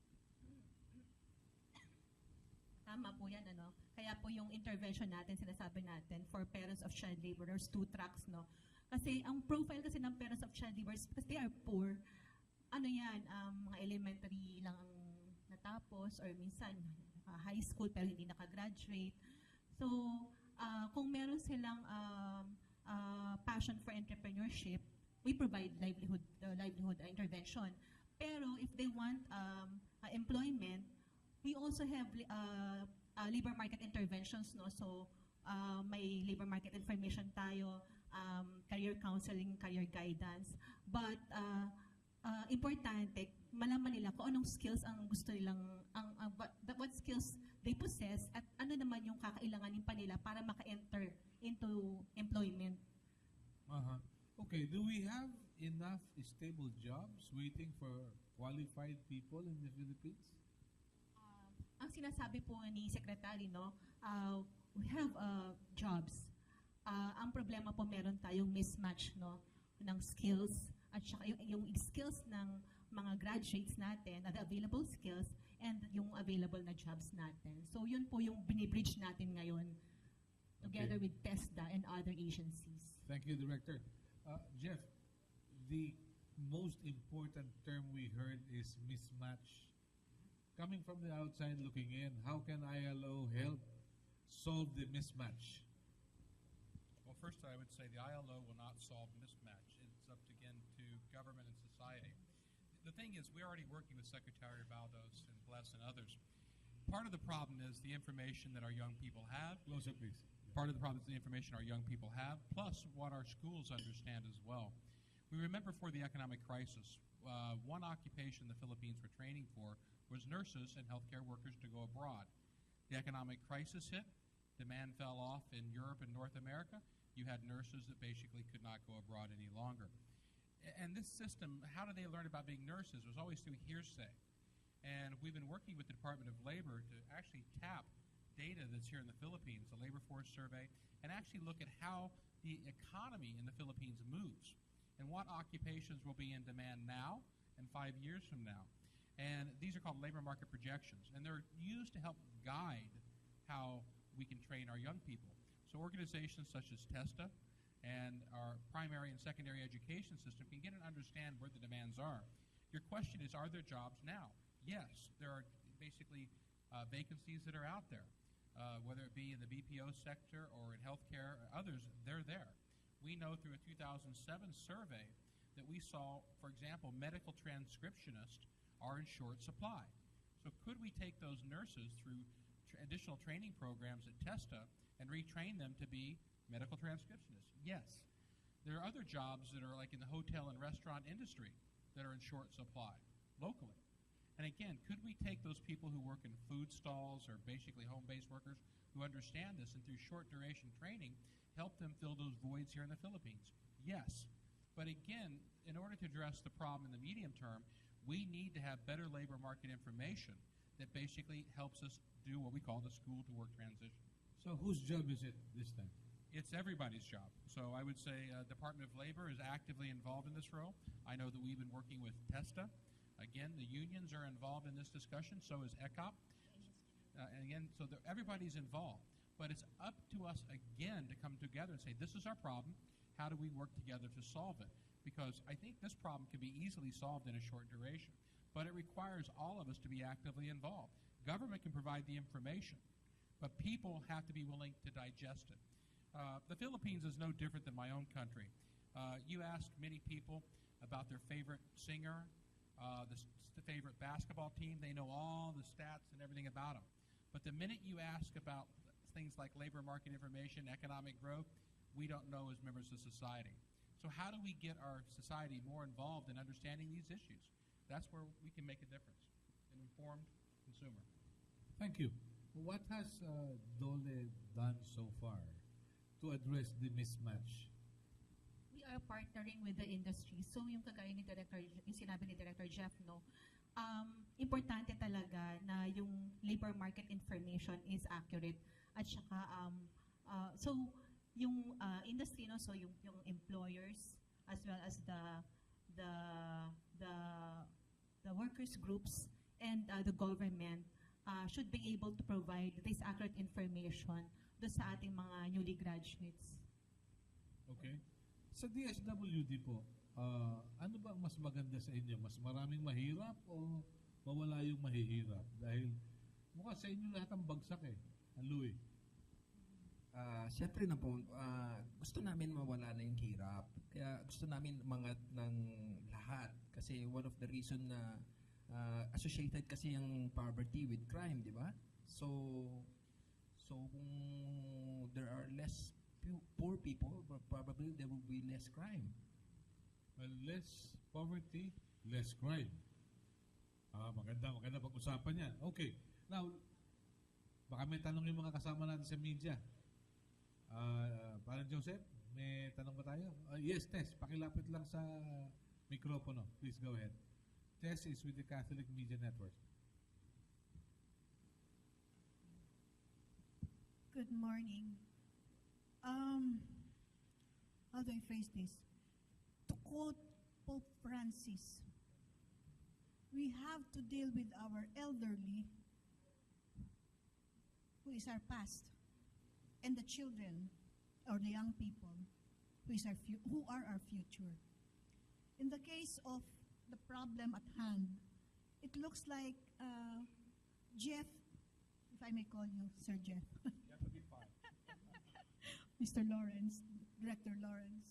Tama po yan, ano? Kaya po yung intervention natin, sinasabi natin, for parents of child laborers, 2 tracks, no? Kasi ang profile kasi ng parents of child laborers, because they are poor, ano yan, mga elementary lang ang natapos, or minsan high school pero hindi nakagraduate. So, kung meron silang passion for entrepreneurship, we provide livelihood intervention. Pero if they want employment, we also have labor market interventions, no? So may labor market information tayo, career counseling, career guidance. But importante, malaman nila kung anong skills ang gusto nilang, what skills they possess, at ano naman yung kakailanganin pa nila para maka-enter into employment. Okay, do we have enough stable jobs waiting for qualified people in the Philippines? Ang sinasabi po ni Secretary, no, we have jobs. Ang problema po, meron tayong mismatch, no, ng skills at saka yung skills ng mga graduates natin, the available skills, and yung available na jobs natin. So yun po yung binibridge natin ngayon together with TESDA and other agencies. Thank you, Director. Jeff, the most important term we heard is mismatch. Coming from the outside looking in, how can ILO help solve the mismatch? Well, first I would say the ILO will not solve mismatch. It's up again to government and society. The thing is, we're already working with Secretary Baldos and Bless and others. Part of the problem is the information that our young people have. Closer, please. Part of the problem is the information our young people have, plus what our schools understand as well. We remember for the economic crisis, one occupation the Philippines were training for was nurses and healthcare workers to go abroad. The economic crisis hit, demand fell off in Europe and North America. You had nurses that basically could not go abroad any longer. And this system, how did they learn about being nurses? It was always through hearsay. And we've been working with the Department of Labor to actually tap data that's here in the Philippines, the labor force survey, and actually look at how the economy in the Philippines moves and what occupations will be in demand now and 5 years from now. And these are called labor market projections, and they're used to help guide how we can train our young people. So organizations such as TESTA and our primary and secondary education system can get and understand where the demands are. Your question is, are there jobs now? Yes, there are basically vacancies that are out there, whether it be in the BPO sector or in healthcare or others, they're there. We know through a 2007 survey that we saw, for example, medical transcriptionists are in short supply. So could we take those nurses through additional training programs at TESTA and retrain them to be medical transcriptionists? Yes. There are other jobs that are like in the hotel and restaurant industry that are in short supply locally. And again, could we take those people who work in food stalls or basically home-based workers who understand this and through short duration training help them fill those voids here in the Philippines? Yes. But again, in order to address the problem in the medium term, we need to have better labor market information that basically helps us do what we call the school-to-work transition. So whose job is it this time? It's everybody's job. So I would say Department of Labor is actively involved in this role. I know that we've been working with TESTA. Again, the unions are involved in this discussion, so is ECOP. And again, so everybody's involved. But it's up to us again to come together and say, this is our problem. How do we work together to solve it? Because I think this problem can be easily solved in a short duration. But it requires all of us to be actively involved. Government can provide the information, but people have to be willing to digest it. The Philippines is no different than my own country. You ask many people about their favorite singer, the favorite basketball team. They know all the stats and everything about them. But the minute you ask about things like labor market information, economic growth, we don't know as members of society. So how do we get our society more involved in understanding these issues? That's where we can make a difference, an informed consumer. Thank you. What has DOLE done so far to address the mismatch? We are partnering with the industry. So yung kagaya ni Director, yung sinabi ni Director Jeff, no, importante talaga na yung labor market information is accurate. At saka, so yung industry, no, so yung employers as well as the workers groups and the government should be able to provide this accurate information do sa ating mga newly graduates. Okay. Sa DSWD po, ano ba ang mas maganda sa inyo? Mas maraming mahirap o mawala yung mahihirap? Dahil mukha sa inyo lahat ang bagsak eh. Louie. Siyempre na po, gusto namin mawala na yung hirap. Kaya gusto namin mangat ng lahat. Kasi one of the reason na associated kasi yung poverty with crime, di ba? So kung there are less poor people, probably there will be less crime. Well, less poverty, less crime. Maganda pag-usapan yan. Okay. Now, baka may tanong yung mga kasama natin sa media. Parang Joseph, may tanong ba tayo? Yes, Tess. Pakilapit lang sa mikropono. Please go ahead. Tess is with the Catholic Media Network. Good morning. How do I phrase this? To quote Pope Francis, we have to deal with our elderly, who is our past, and the children or the young people, who are our future. In the case of the problem at hand, it looks like Jeff, if I may call you Sir Jeff. Mr. Lawrence, Director Lawrence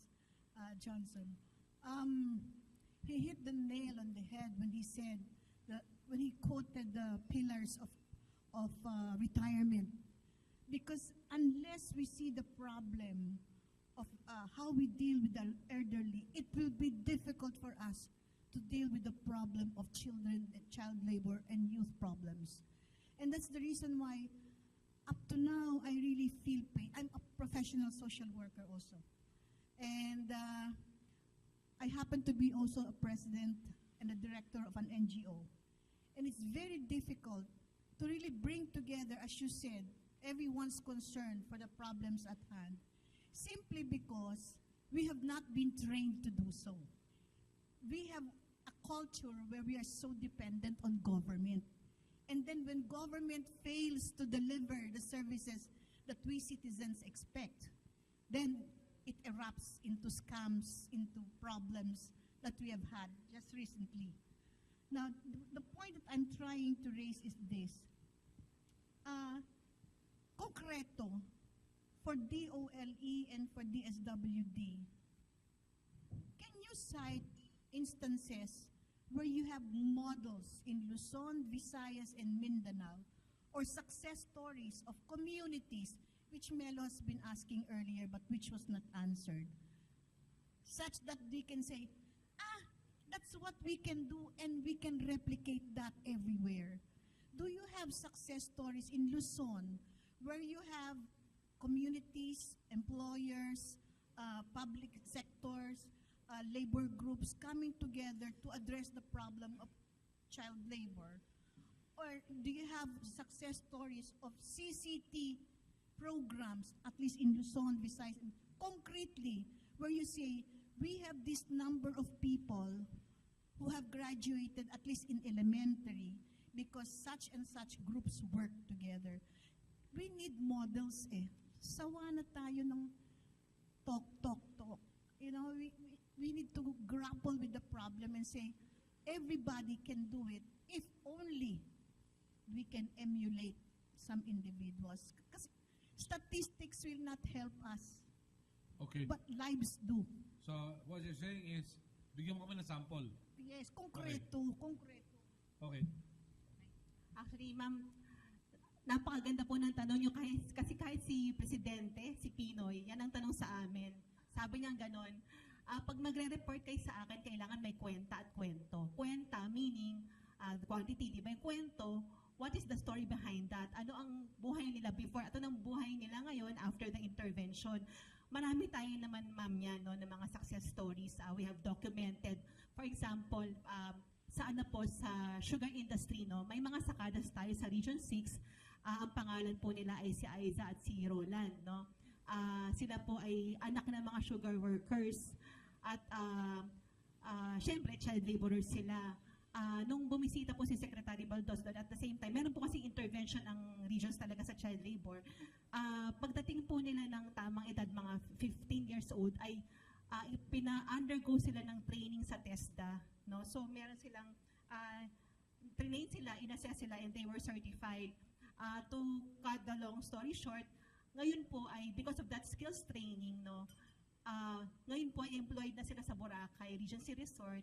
Johnson, he hit the nail on the head when he said that when he quoted the pillars of retirement, because unless we see the problem of how we deal with the elderly, it will be difficult for us to deal with the problem of children, child labor, and youth problems. And that's the reason why up to now, I really feel pain. I'm a professional social worker also. And I happen to be also a president and a director of an NGO. And it's very difficult to really bring together, as you said, everyone's concern for the problems at hand, simply because we have not been trained to do so. We have a culture where we are so dependent on government. And then when government fails to deliver the services that we citizens expect, then it erupts into scams, into problems that we have had just recently. Now, the point that I'm trying to raise is this. Concreto, for DOLE and for DSWD, can you cite instances where you have models in Luzon, Visayas, and Mindanao, or success stories of communities, which Melo has been asking earlier but which was not answered, such that we can say, that's what we can do and we can replicate that everywhere? Do you have success stories in Luzon where you have communities, employers, public sectors, labor groups coming together to address the problem of child labor? Or do you have success stories of CCT programs, at least in Luzon, Visayas, concretely, where you say, we have this number of people who have graduated, at least in elementary, because such and such groups work together? We need models eh. Sawa na tayo ng talk. You know, we need to grapple with the problem and say, everybody can do it if only we can emulate some individuals. Kasi statistics will not help us, Okay. but lives do. So, what you're saying is, bigyan mo kami ng sample. Yes, konkreto. Okay. Actually, ma'am, napakaganda po ng tanong nyo kasi kahit si Presidente, si Pinoy, yan ang tanong sa amin. Sabi niya ganon, pag magre-report kayo sa akin, kailangan may kwenta at kwento. Kwenta meaning quantity, di ba? Yung kwento, what is the story behind that? Ano ang buhay nila before at anong buhay nila ngayon after the intervention? Marami tayo naman, ma'am, yan, no, ng mga success stories we have documented. For example, sa sugar industry, no, may mga sakadas tayo sa Region 6. Ang pangalan po nila ay si Aiza at si Roland, no. Sila po ay anak ng mga sugar workers at syempre child laborers sila. Nung bumisita po si Secretary Baldos doon, at the same time, meron po kasi intervention ang regions talaga sa child labor. Pagdating po nila ng tamang edad, mga 15 years old, ay pina-undergo sila ng training sa TESDA. No? So, meron silang, train sila, in-assess sila, and they were certified. To cut the long story short, ngayon po ay, because of that skills training, no, ngayon po ay employed na sila sa Boracay, Regency Resort,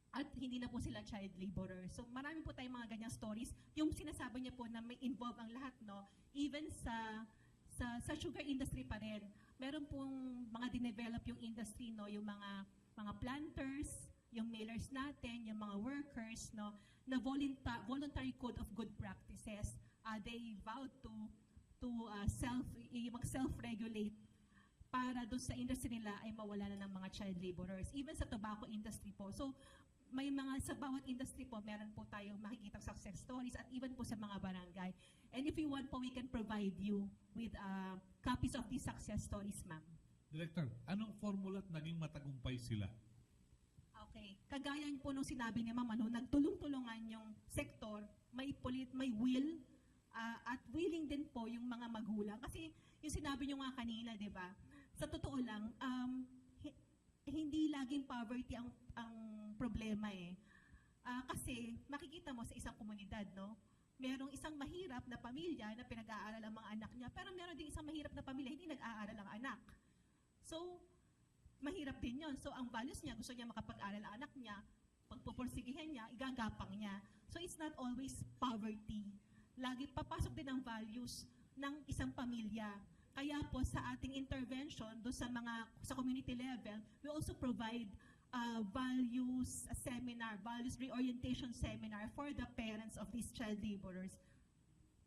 at hindi na po sila child laborer. So marami po tayong mga ganyang stories. Yung sinasabi niya po na may involve ang lahat, no, even sa sugar industry pa rin. Meron pong mga dinevelop yung industry, no, yung mga planters, yung millers natin, yung mga workers, no, na voluntary code of good practices. They vowed to self-regulate para doon sa industry nila ay mawala na ng mga child laborers. Even sa tobacco industry po. So, may mga sa bawat industry po, meron po tayong makikitang success stories at even po sa mga barangay. And if you want po, we can provide you with copies of these success stories, ma'am. Director, anong formula at naging matagumpay sila? Okay. Kagaya po nung sinabi ni Ma'am, nagtulong-tulungan yung sektor, may will, at willing din po yung mga magulang. Kasi yung sinabi nyo nga kanina, di ba? Sa totoo lang, hindi laging poverty ang problema eh. Kasi makikita mo sa isang komunidad, no? Merong isang mahirap na pamilya na pinag-aaral ang mga anak niya, pero meron din isang mahirap na pamilya, hindi nag-aaral ang anak. So, mahirap din yon. So, ang values niya, gusto niya makapag-aral ang anak niya, pagpupursigihan niya, igagapang niya. So, it's not always poverty. Lagi papasok din ang values ng isang pamilya. Kaya po sa ating intervention do sa community level, we also provide values seminar, values reorientation seminar for the parents of these child laborers.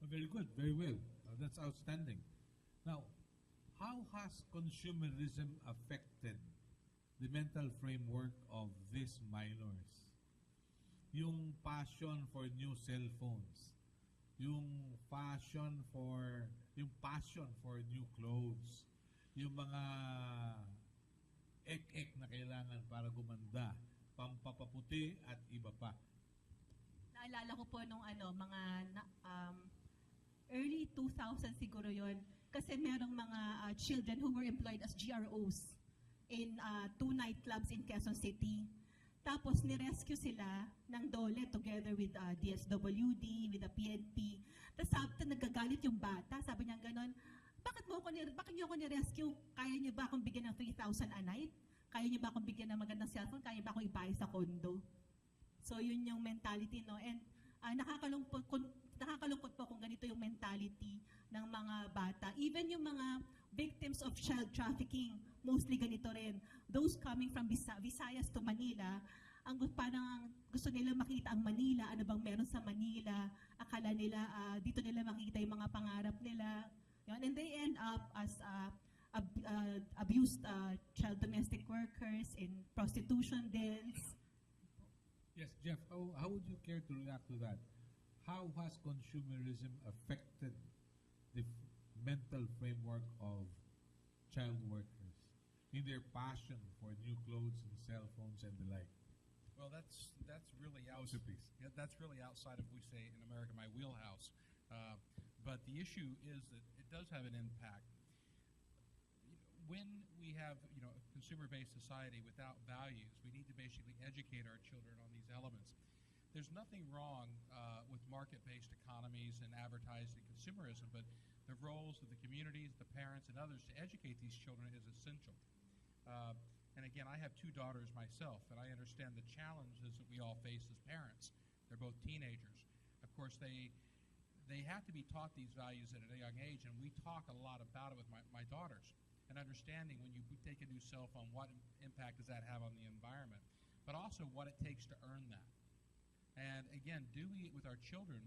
Very good, very well. That's outstanding. Now, how has consumerism affected the mental framework of these minors? Yung passion for new cell phones, yung passion for new clothes, yung mga ek-ek na kailangan para gumanda, pampapaputi at iba pa. Naalala ko po nung mga early 2000 siguro yon, kasi merong mga children who were employed as GROs in 2 nightclubs in Quezon City. Tapos nirescue sila ng DOLE together with DSWD, with the PNP. Tapos nagagalit yung bata, sabi niya gano'n, bakit niyo ako ni-rescue? Kaya niyo ba akong bigyan ng 3,000 a night? Kaya niyo ba akong bigyan ng magandang cellphone? Kaya niyo ba akong ibayad sa kondo? So yun yung mentality, no? And nakakalungkot po kung ganito yung mentality ng mga bata. Even yung mga victims of child trafficking, mostly ganito rin. Those coming from Visayas to Manila, parang gusto nila makita ang Manila, ano bang meron sa Manila, akala nila dito nila makita yung mga pangarap nila. And they end up as abused child domestic workers in prostitution dens. Yes, Jeff, how would you care to react to that? How has consumerism affected the mental framework of child workers in their passion for new clothes and cell phones and the like? Well, that's really Also, please. that's really outside of, we say in America, my wheelhouse. But the issue is that it does have an impact. When we have a consumer-based society without values, we need to basically educate our children on these elements. There's nothing wrong with market-based economies and advertising consumerism, but the roles of the communities, the parents, and others to educate these children is essential. And again, I have 2 daughters myself, and I understand the challenges that we all face as parents. They're both teenagers. Of course, they have to be taught these values at a young age, and we talk a lot about it with my daughters, and understanding when you take a new cell phone, what impact does that have on the environment, but also what it takes to earn that. And again, do we, with our children,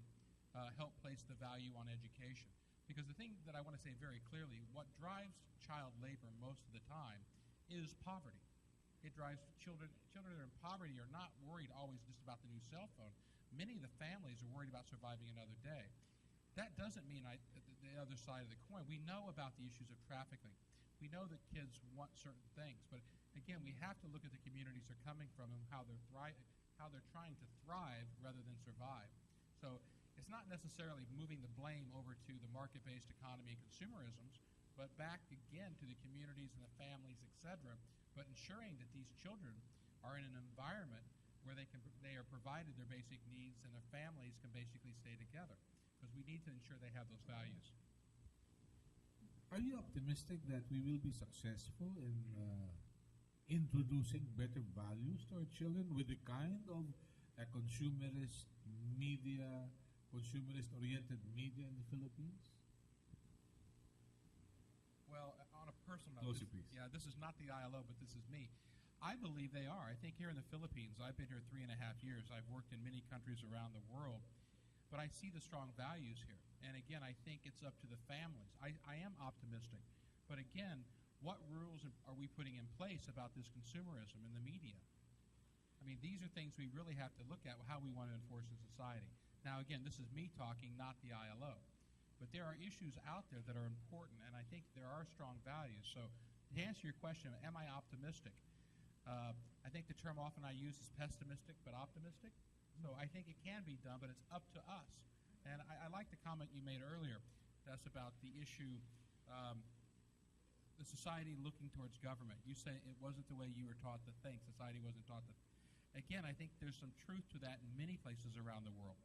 help place the value on education? Because the thing that I want to say very clearly, what drives child labor most of the time is poverty. It drives children that are in poverty are not worried always just about the new cell phone. Many of the families are worried about surviving another day. That doesn't mean the other side of the coin. We know about the issues of trafficking. We know that kids want certain things, but again, we have to look at the communities they're coming from and how they're trying to thrive rather than survive. So it's not necessarily moving the blame over to the market-based economy and consumerisms, but back again to the communities and the families, etc., but ensuring that these children are in an environment where they are provided their basic needs and their families can basically stay together, because we need to ensure they have those values. Are you optimistic that we will be successful in introducing better values to our children with the kind of a consumerist-oriented media in the Philippines? Well, on a personal note, Closer, please. this is not the ILO, but this is me. I believe they are. I think here in the Philippines, I've been here 3.5 years. I've worked in many countries around the world, but I see the strong values here. And again, I think it's up to the families. I am optimistic. But again, what rules are we putting in place about this consumerism in the media? I mean, these are things we really have to look at, how we want to enforce in society. Now, again, this is me talking, not the ILO. But there are issues out there that are important, and I think there are strong values. So to answer your question, am I optimistic? I think the term often I use is pessimistic but optimistic. So I think it can be done, but it's up to us. And I like the comment you made earlier. That's about the issue, the society looking towards government. You say it wasn't the way you were taught to think. Society wasn't taught to. Again, I think there's some truth to that in many places around the world.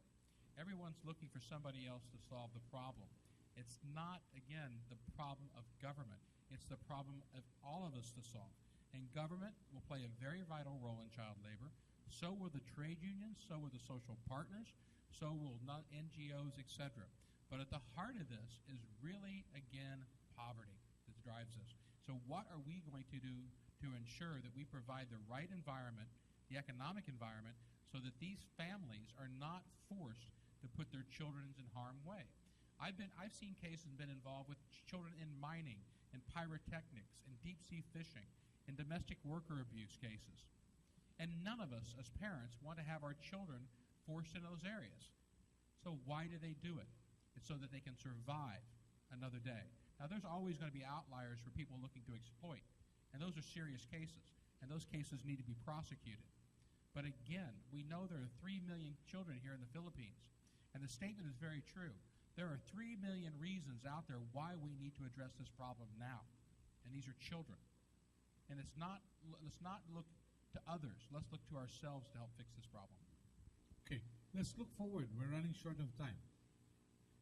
Everyone's looking for somebody else to solve the problem. It's not, again, the problem of government. It's the problem of all of us to solve. And government will play a very vital role in child labor. So will the trade unions, so will the social partners, so will NGOs, etc. But at the heart of this is really, again, poverty that drives us. So what are we going to do to ensure that we provide the right environment, the economic environment, so that these families are not forced to put their children in harm's way? I've seen cases and been involved with children in mining, in pyrotechnics, in deep-sea fishing, in domestic worker abuse cases. And none of us as parents want to have our children forced in those areas. So why do they do it? It's so that they can survive another day. Now, there's always going to be outliers for people looking to exploit, and those are serious cases, and those cases need to be prosecuted. But again, we know there are 3 million children here in the Philippines, and the statement is very true. There are 3 million reasons out there why we need to address this problem now. And these are children. And let's not look to others. Let's look to ourselves to help fix this problem. Okay, let's look forward. We're running short of time.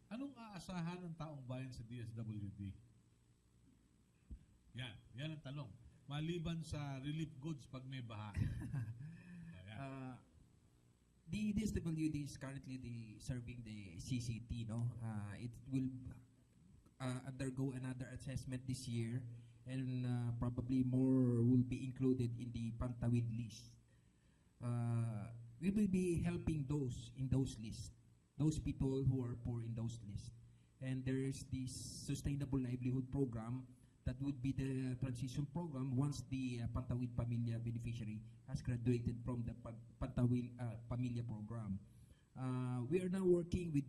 Anong aasahan ng taong bayan sa DSWD? Yan ang tanong. Maliban sa relief goods pag may baha. Ayan. The DSWD is currently serving the CCT, no? It will undergo another assessment this year, and probably more will be included in the Pantawid list. We will be helping those in those lists, those people who are poor in those lists. And there is this Sustainable Livelihood Program that would be the transition program once the Pantawid Pamilya beneficiary has graduated from the Pantawid Pamilya program. We are now working with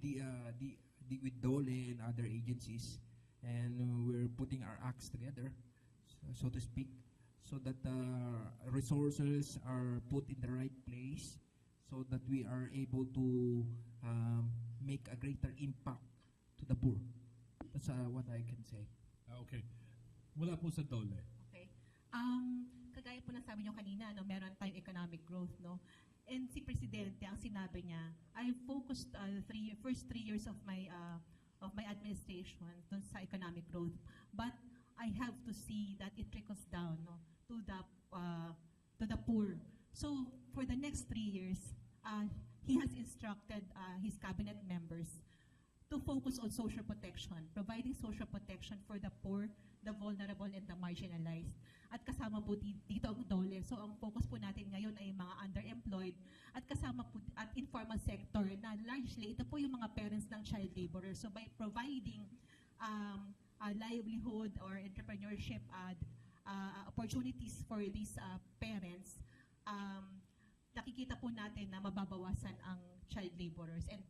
with DOLE and other agencies, and we're putting our acts together, so to speak, so that resources are put in the right place, so that we are able to make a greater impact to the poor. That's what I can say. Okay. Mula po sa DOLE. Okay. Kagaya po na sabi nyo kanina, no, meron tayong economic growth, no? And si Presidente, ang sinabi niya, I focused first 3 years of my administration dun sa economic growth. But I have to see that it trickles down, no, to the poor. So for the next 3 years, he has instructed his cabinet members to focus on social protection, providing social protection for the poor, the vulnerable, and the marginalized. At kasama po dito ang DOLE. So ang focus po natin ngayon ay mga underemployed at kasama po at informal sector na largely ito po yung mga parents ng child laborer. So by providing livelihood or entrepreneurship opportunities for these parents, nakikita po natin na mababawasan ang child laborers and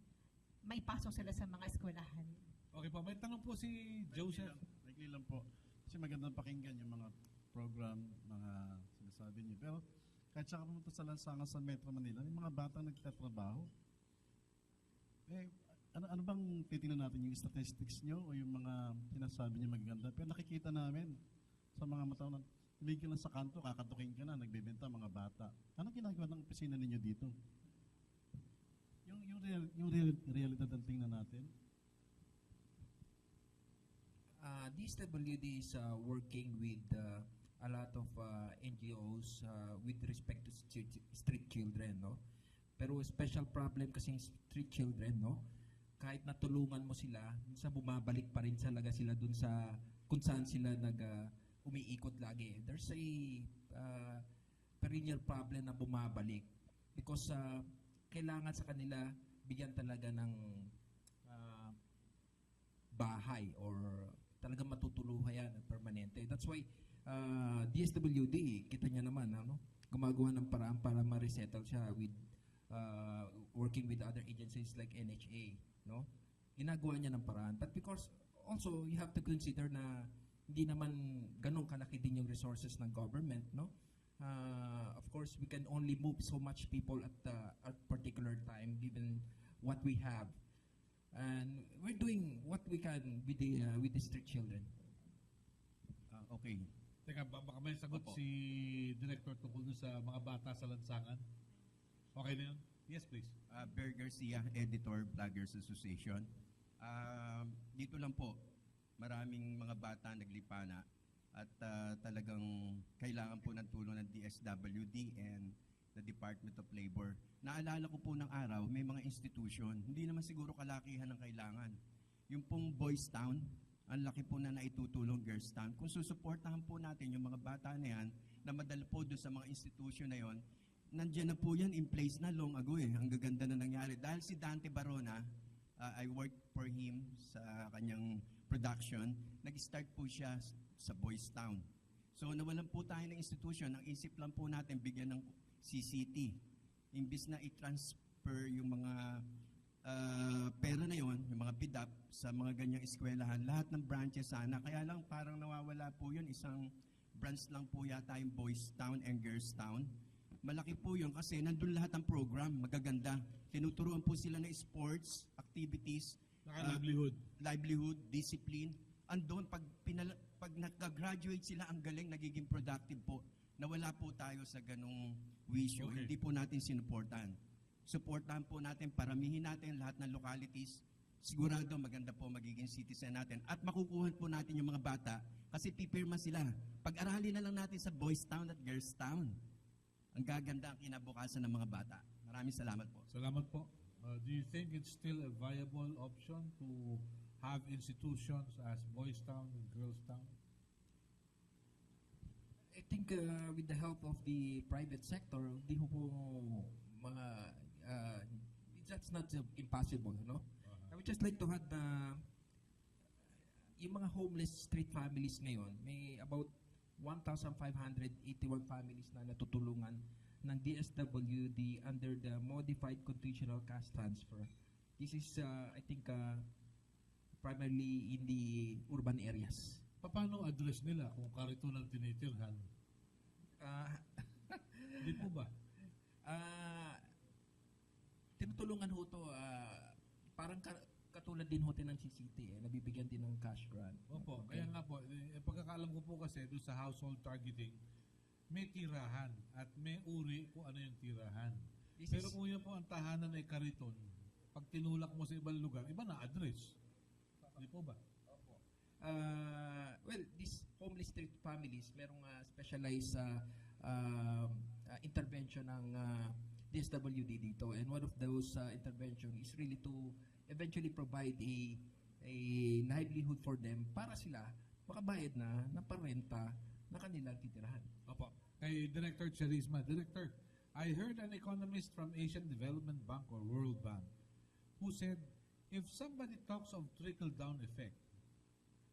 may pasok sila sa mga eskwelahan. Okay po, may tanong po si Joseph. Maikli lang po. Kasi magandang pakinggan yung mga program, mga sinasabi niyo. Pero kahit saka pumunta sa lansangan sa Metro Manila, may mga batang nagtatrabaho. Ano bang titingnan natin, yung statistics niyo o yung mga sinasabi niyo magaganda? Pero nakikita namin sa mga mata na tumigil lang sa kanto, kakatukin ka na, nagbebenta mga bata. Anong ginagawa ng opisina ninyo dito? Yung realidad ang tingnan natin. DSWD is working with a lot of NGOs with respect to street children, no? Pero special problem kasi street children, no? Kahit natulungan mo sila, minsan bumabalik pa rin talaga sila dun sa kung saan sila umiikot lagi. There's a perennial problem na bumabalik because kailangan sa kanila bigyan talaga ng bahay or talagang matutuluyan at permanente. That's why DSWD, kita niya naman, gumagawa ng paraan para ma-resettle siya with working with other agencies like NHA, no? Ginagawa niya ng paraan. But because also you have to consider na hindi naman ganun kalaki din yung resources ng government, no? Of course, we can only move so much people at particular time given what we have. And we're doing what we can with the street children. Okay. Teka, baka may sagot Opo. si Director tungkol dun sa mga bata sa lansangan. Okay na yun? Yes, please. Ber Garcia, Editor, Vloggers Association. Dito lang po, maraming mga bata naglipana at talagang kailangan po ng tulong ng DSWD and the Department of Labor. Naalala ko po ng araw, may mga institution, hindi naman siguro kalakihan ng kailangan. Yung pong Boys Town, ang laki po na naitutulong Girls Town. Kung susuportahan po natin yung mga bata na yan, na madala po doon sa mga institution na yon, nandiyan na po yan in place na long ago eh. Ang gaganda na nangyari. Dahil si Dante Barona, I worked for him sa kanyang production, nag-start po siya sa Boys Town. So nawalan po tayo ng institution, ang isip lang po natin bigyan ng CCT. Imbis na i-transfer yung mga pera na yon, yung mga bidap sa mga ganyang eskwelahan, lahat ng branches sana. Kaya lang parang nawawala po yun, isang branch lang po yata yung Boys Town and Girls Town. Malaki po yun kasi nandun lahat ng program, magaganda. Tinuturuan po sila ng sports, activities, Naka-livelihood. livelihood, discipline. Andun, pag nag-graduate sila, ang galing, nagiging productive po. Nawala po tayo sa ganong wisyo. Okay. Hindi po natin sinuportahan. Supportahan po natin, paramihin natin lahat ng localities. Sigurado maganda po magiging citizen natin. At makukuha po natin yung mga bata kasi pipirma sila. Pag-aralin na lang natin sa Boys Town at Girls Town. Ang gaganda ang kinabukasan ng mga bata. Maraming salamat po. Salamat po. Do you think it's still a viable option to have institutions as Boys Town and Girls Town? I think with the help of the private sector, di ho po mga that's not impossible, no? I would just like to add yung mga homeless street families ngayon, may about 1,581 families na natutulungan ng DSWD under the Modified Conditional Cash Transfer. This is, I think, primarily in the urban areas. Paano address nila kung karito ng tinitirhan? Hindi po ba? Tinutulungan ho to, parang katulad din ho ng CCT, nabibigyan din ng cash grant. Opo, Okay. kaya nga po, pagkakaalam ko po kasi doon sa household targeting, may tirahan at may uri kung ano yung tirahan. This Pero is- kung yan po ang tahanan ay kariton, pag tinulak mo sa ibang lugar, iba na address. Hindi po ba? Well, these homeless street families, merong specialized intervention ng DSWD dito. And one of those intervention is really to eventually provide a livelihood for them para sila makabayad na parenta na kanilang titirahan. Opo. Kay Director Charisma. Director, I heard an economist from Asian Development Bank or World Bank who said, if somebody talks of trickle-down effect,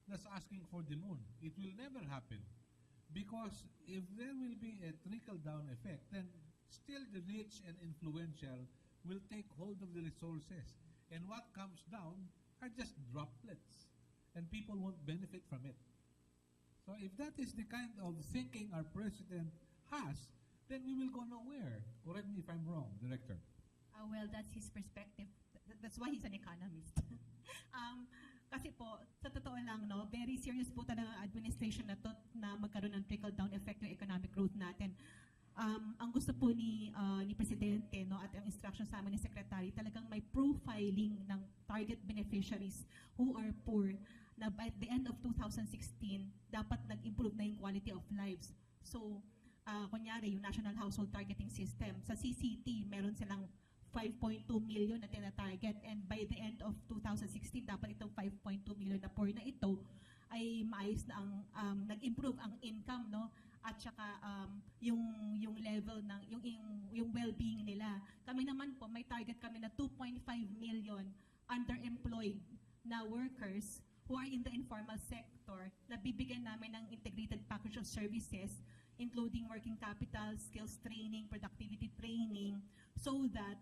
that's asking for the moon. It will never happen. Because if there will be a trickle-down effect, then still the rich and influential will take hold of the resources. And what comes down are just droplets. And people won't benefit from it. So if that is the kind of thinking our president has, then we will go nowhere. Correct me if I'm wrong, Director. Well, that's his perspective. That's why he's an economist. Kasi po, sa totoo lang, no, very serious po talaga ang administration na to na magkaroon ng trickle-down effect yung economic growth natin. Ang gusto po ni Presidente, no, at ang instruction sa amin ni Secretary, talagang may profiling ng target beneficiaries who are poor na by the end of 2016, dapat nag-improve na yung quality of lives. So, kunyari, yung National Household Targeting System, sa CCT, meron silang 5.2 million na tina-target, and by the end of 2016, dapat itong 5.2 million na poor na ito ay maayos na ang nag-improve ang income, no, at saka yung level ng yung well-being nila. Kami naman po may target kami na 2.5 million underemployed na workers who are in the informal sector na bibigyan namin ng integrated package of services including working capital, skills training, productivity training, so that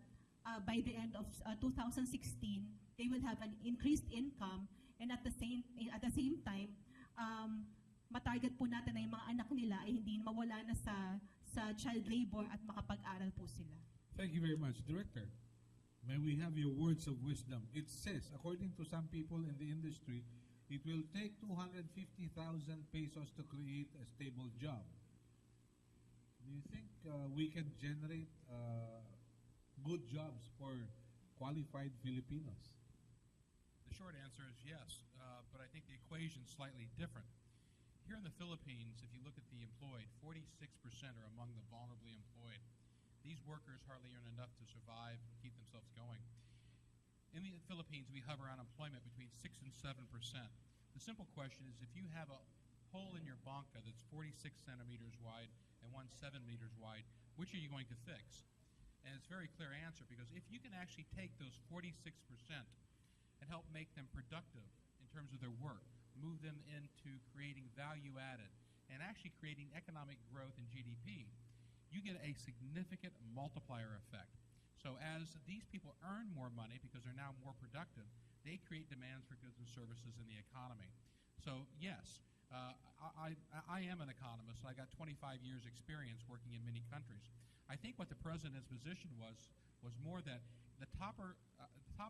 by the end of 2016 they will have an increased income, and at the same time matarget po natin na yung mga anak nila ay hindi mawala na sa child labor at makapag-aral po sila. Thank you very much, Director. May we have your words of wisdom? It says, according to some people in the industry, it will take 250,000 pesos to create a stable job. Do you think we can generate good jobs for qualified Filipinos? The short answer is yes, but I think the equation is slightly different. Here in the Philippines, if you look at the employed, 46% are among the vulnerably employed. These workers hardly earn enough to survive and keep themselves going. In the Philippines, we hover on employment between 6 and 7%. The simple question is, if you have a hole in your banca that's 46 centimeters wide and 1 7 meters wide, which are you going to fix? And it's a very clear answer, because if you can actually take those 46% and help make them productive in terms of their work, move them into creating value added and actually creating economic growth in GDP, you get a significant multiplier effect. So as these people earn more money because they're now more productive, they create demands for goods and services in the economy. So yes, I am an economist. I got 25 years experience working in many countries. I think what the president's position was more that the top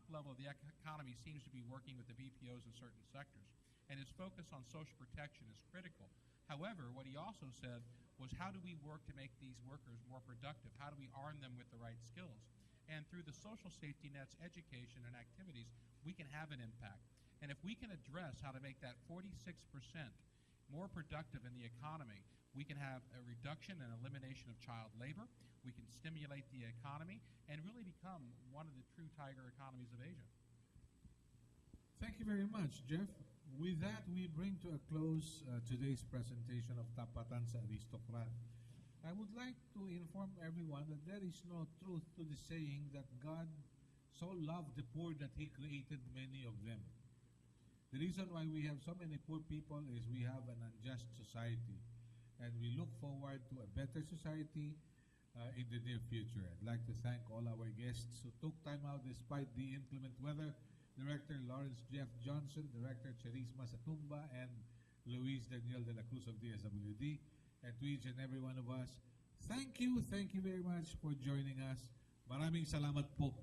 level of the economy seems to be working with the BPOs in certain sectors, and his focus on social protection is critical. However, what he also said was, how do we work to make these workers more productive? How do we arm them with the right skills? And through the social safety nets, education, and activities, we can have an impact. And if we can address how to make that 46% more productive in the economy, we can have a reduction and elimination of child labor, we can stimulate the economy, and really become one of the true tiger economies of Asia. Thank you very much, Jeff. With that, we bring to a close today's presentation of Tapatan sa Aristocrat. I would like to inform everyone that there is no truth to the saying that God so loved the poor that He created many of them. The reason why we have so many poor people is we have an unjust society, and we look forward to a better society in the near future. I'd like to thank all our guests who took time out despite the inclement weather. Director Lawrence Jeff Johnson, Director Charisma Satumba, and Luis Daniel de la Cruz of DSWD, and to each and every one of us, thank you very much for joining us. Maraming salamat po.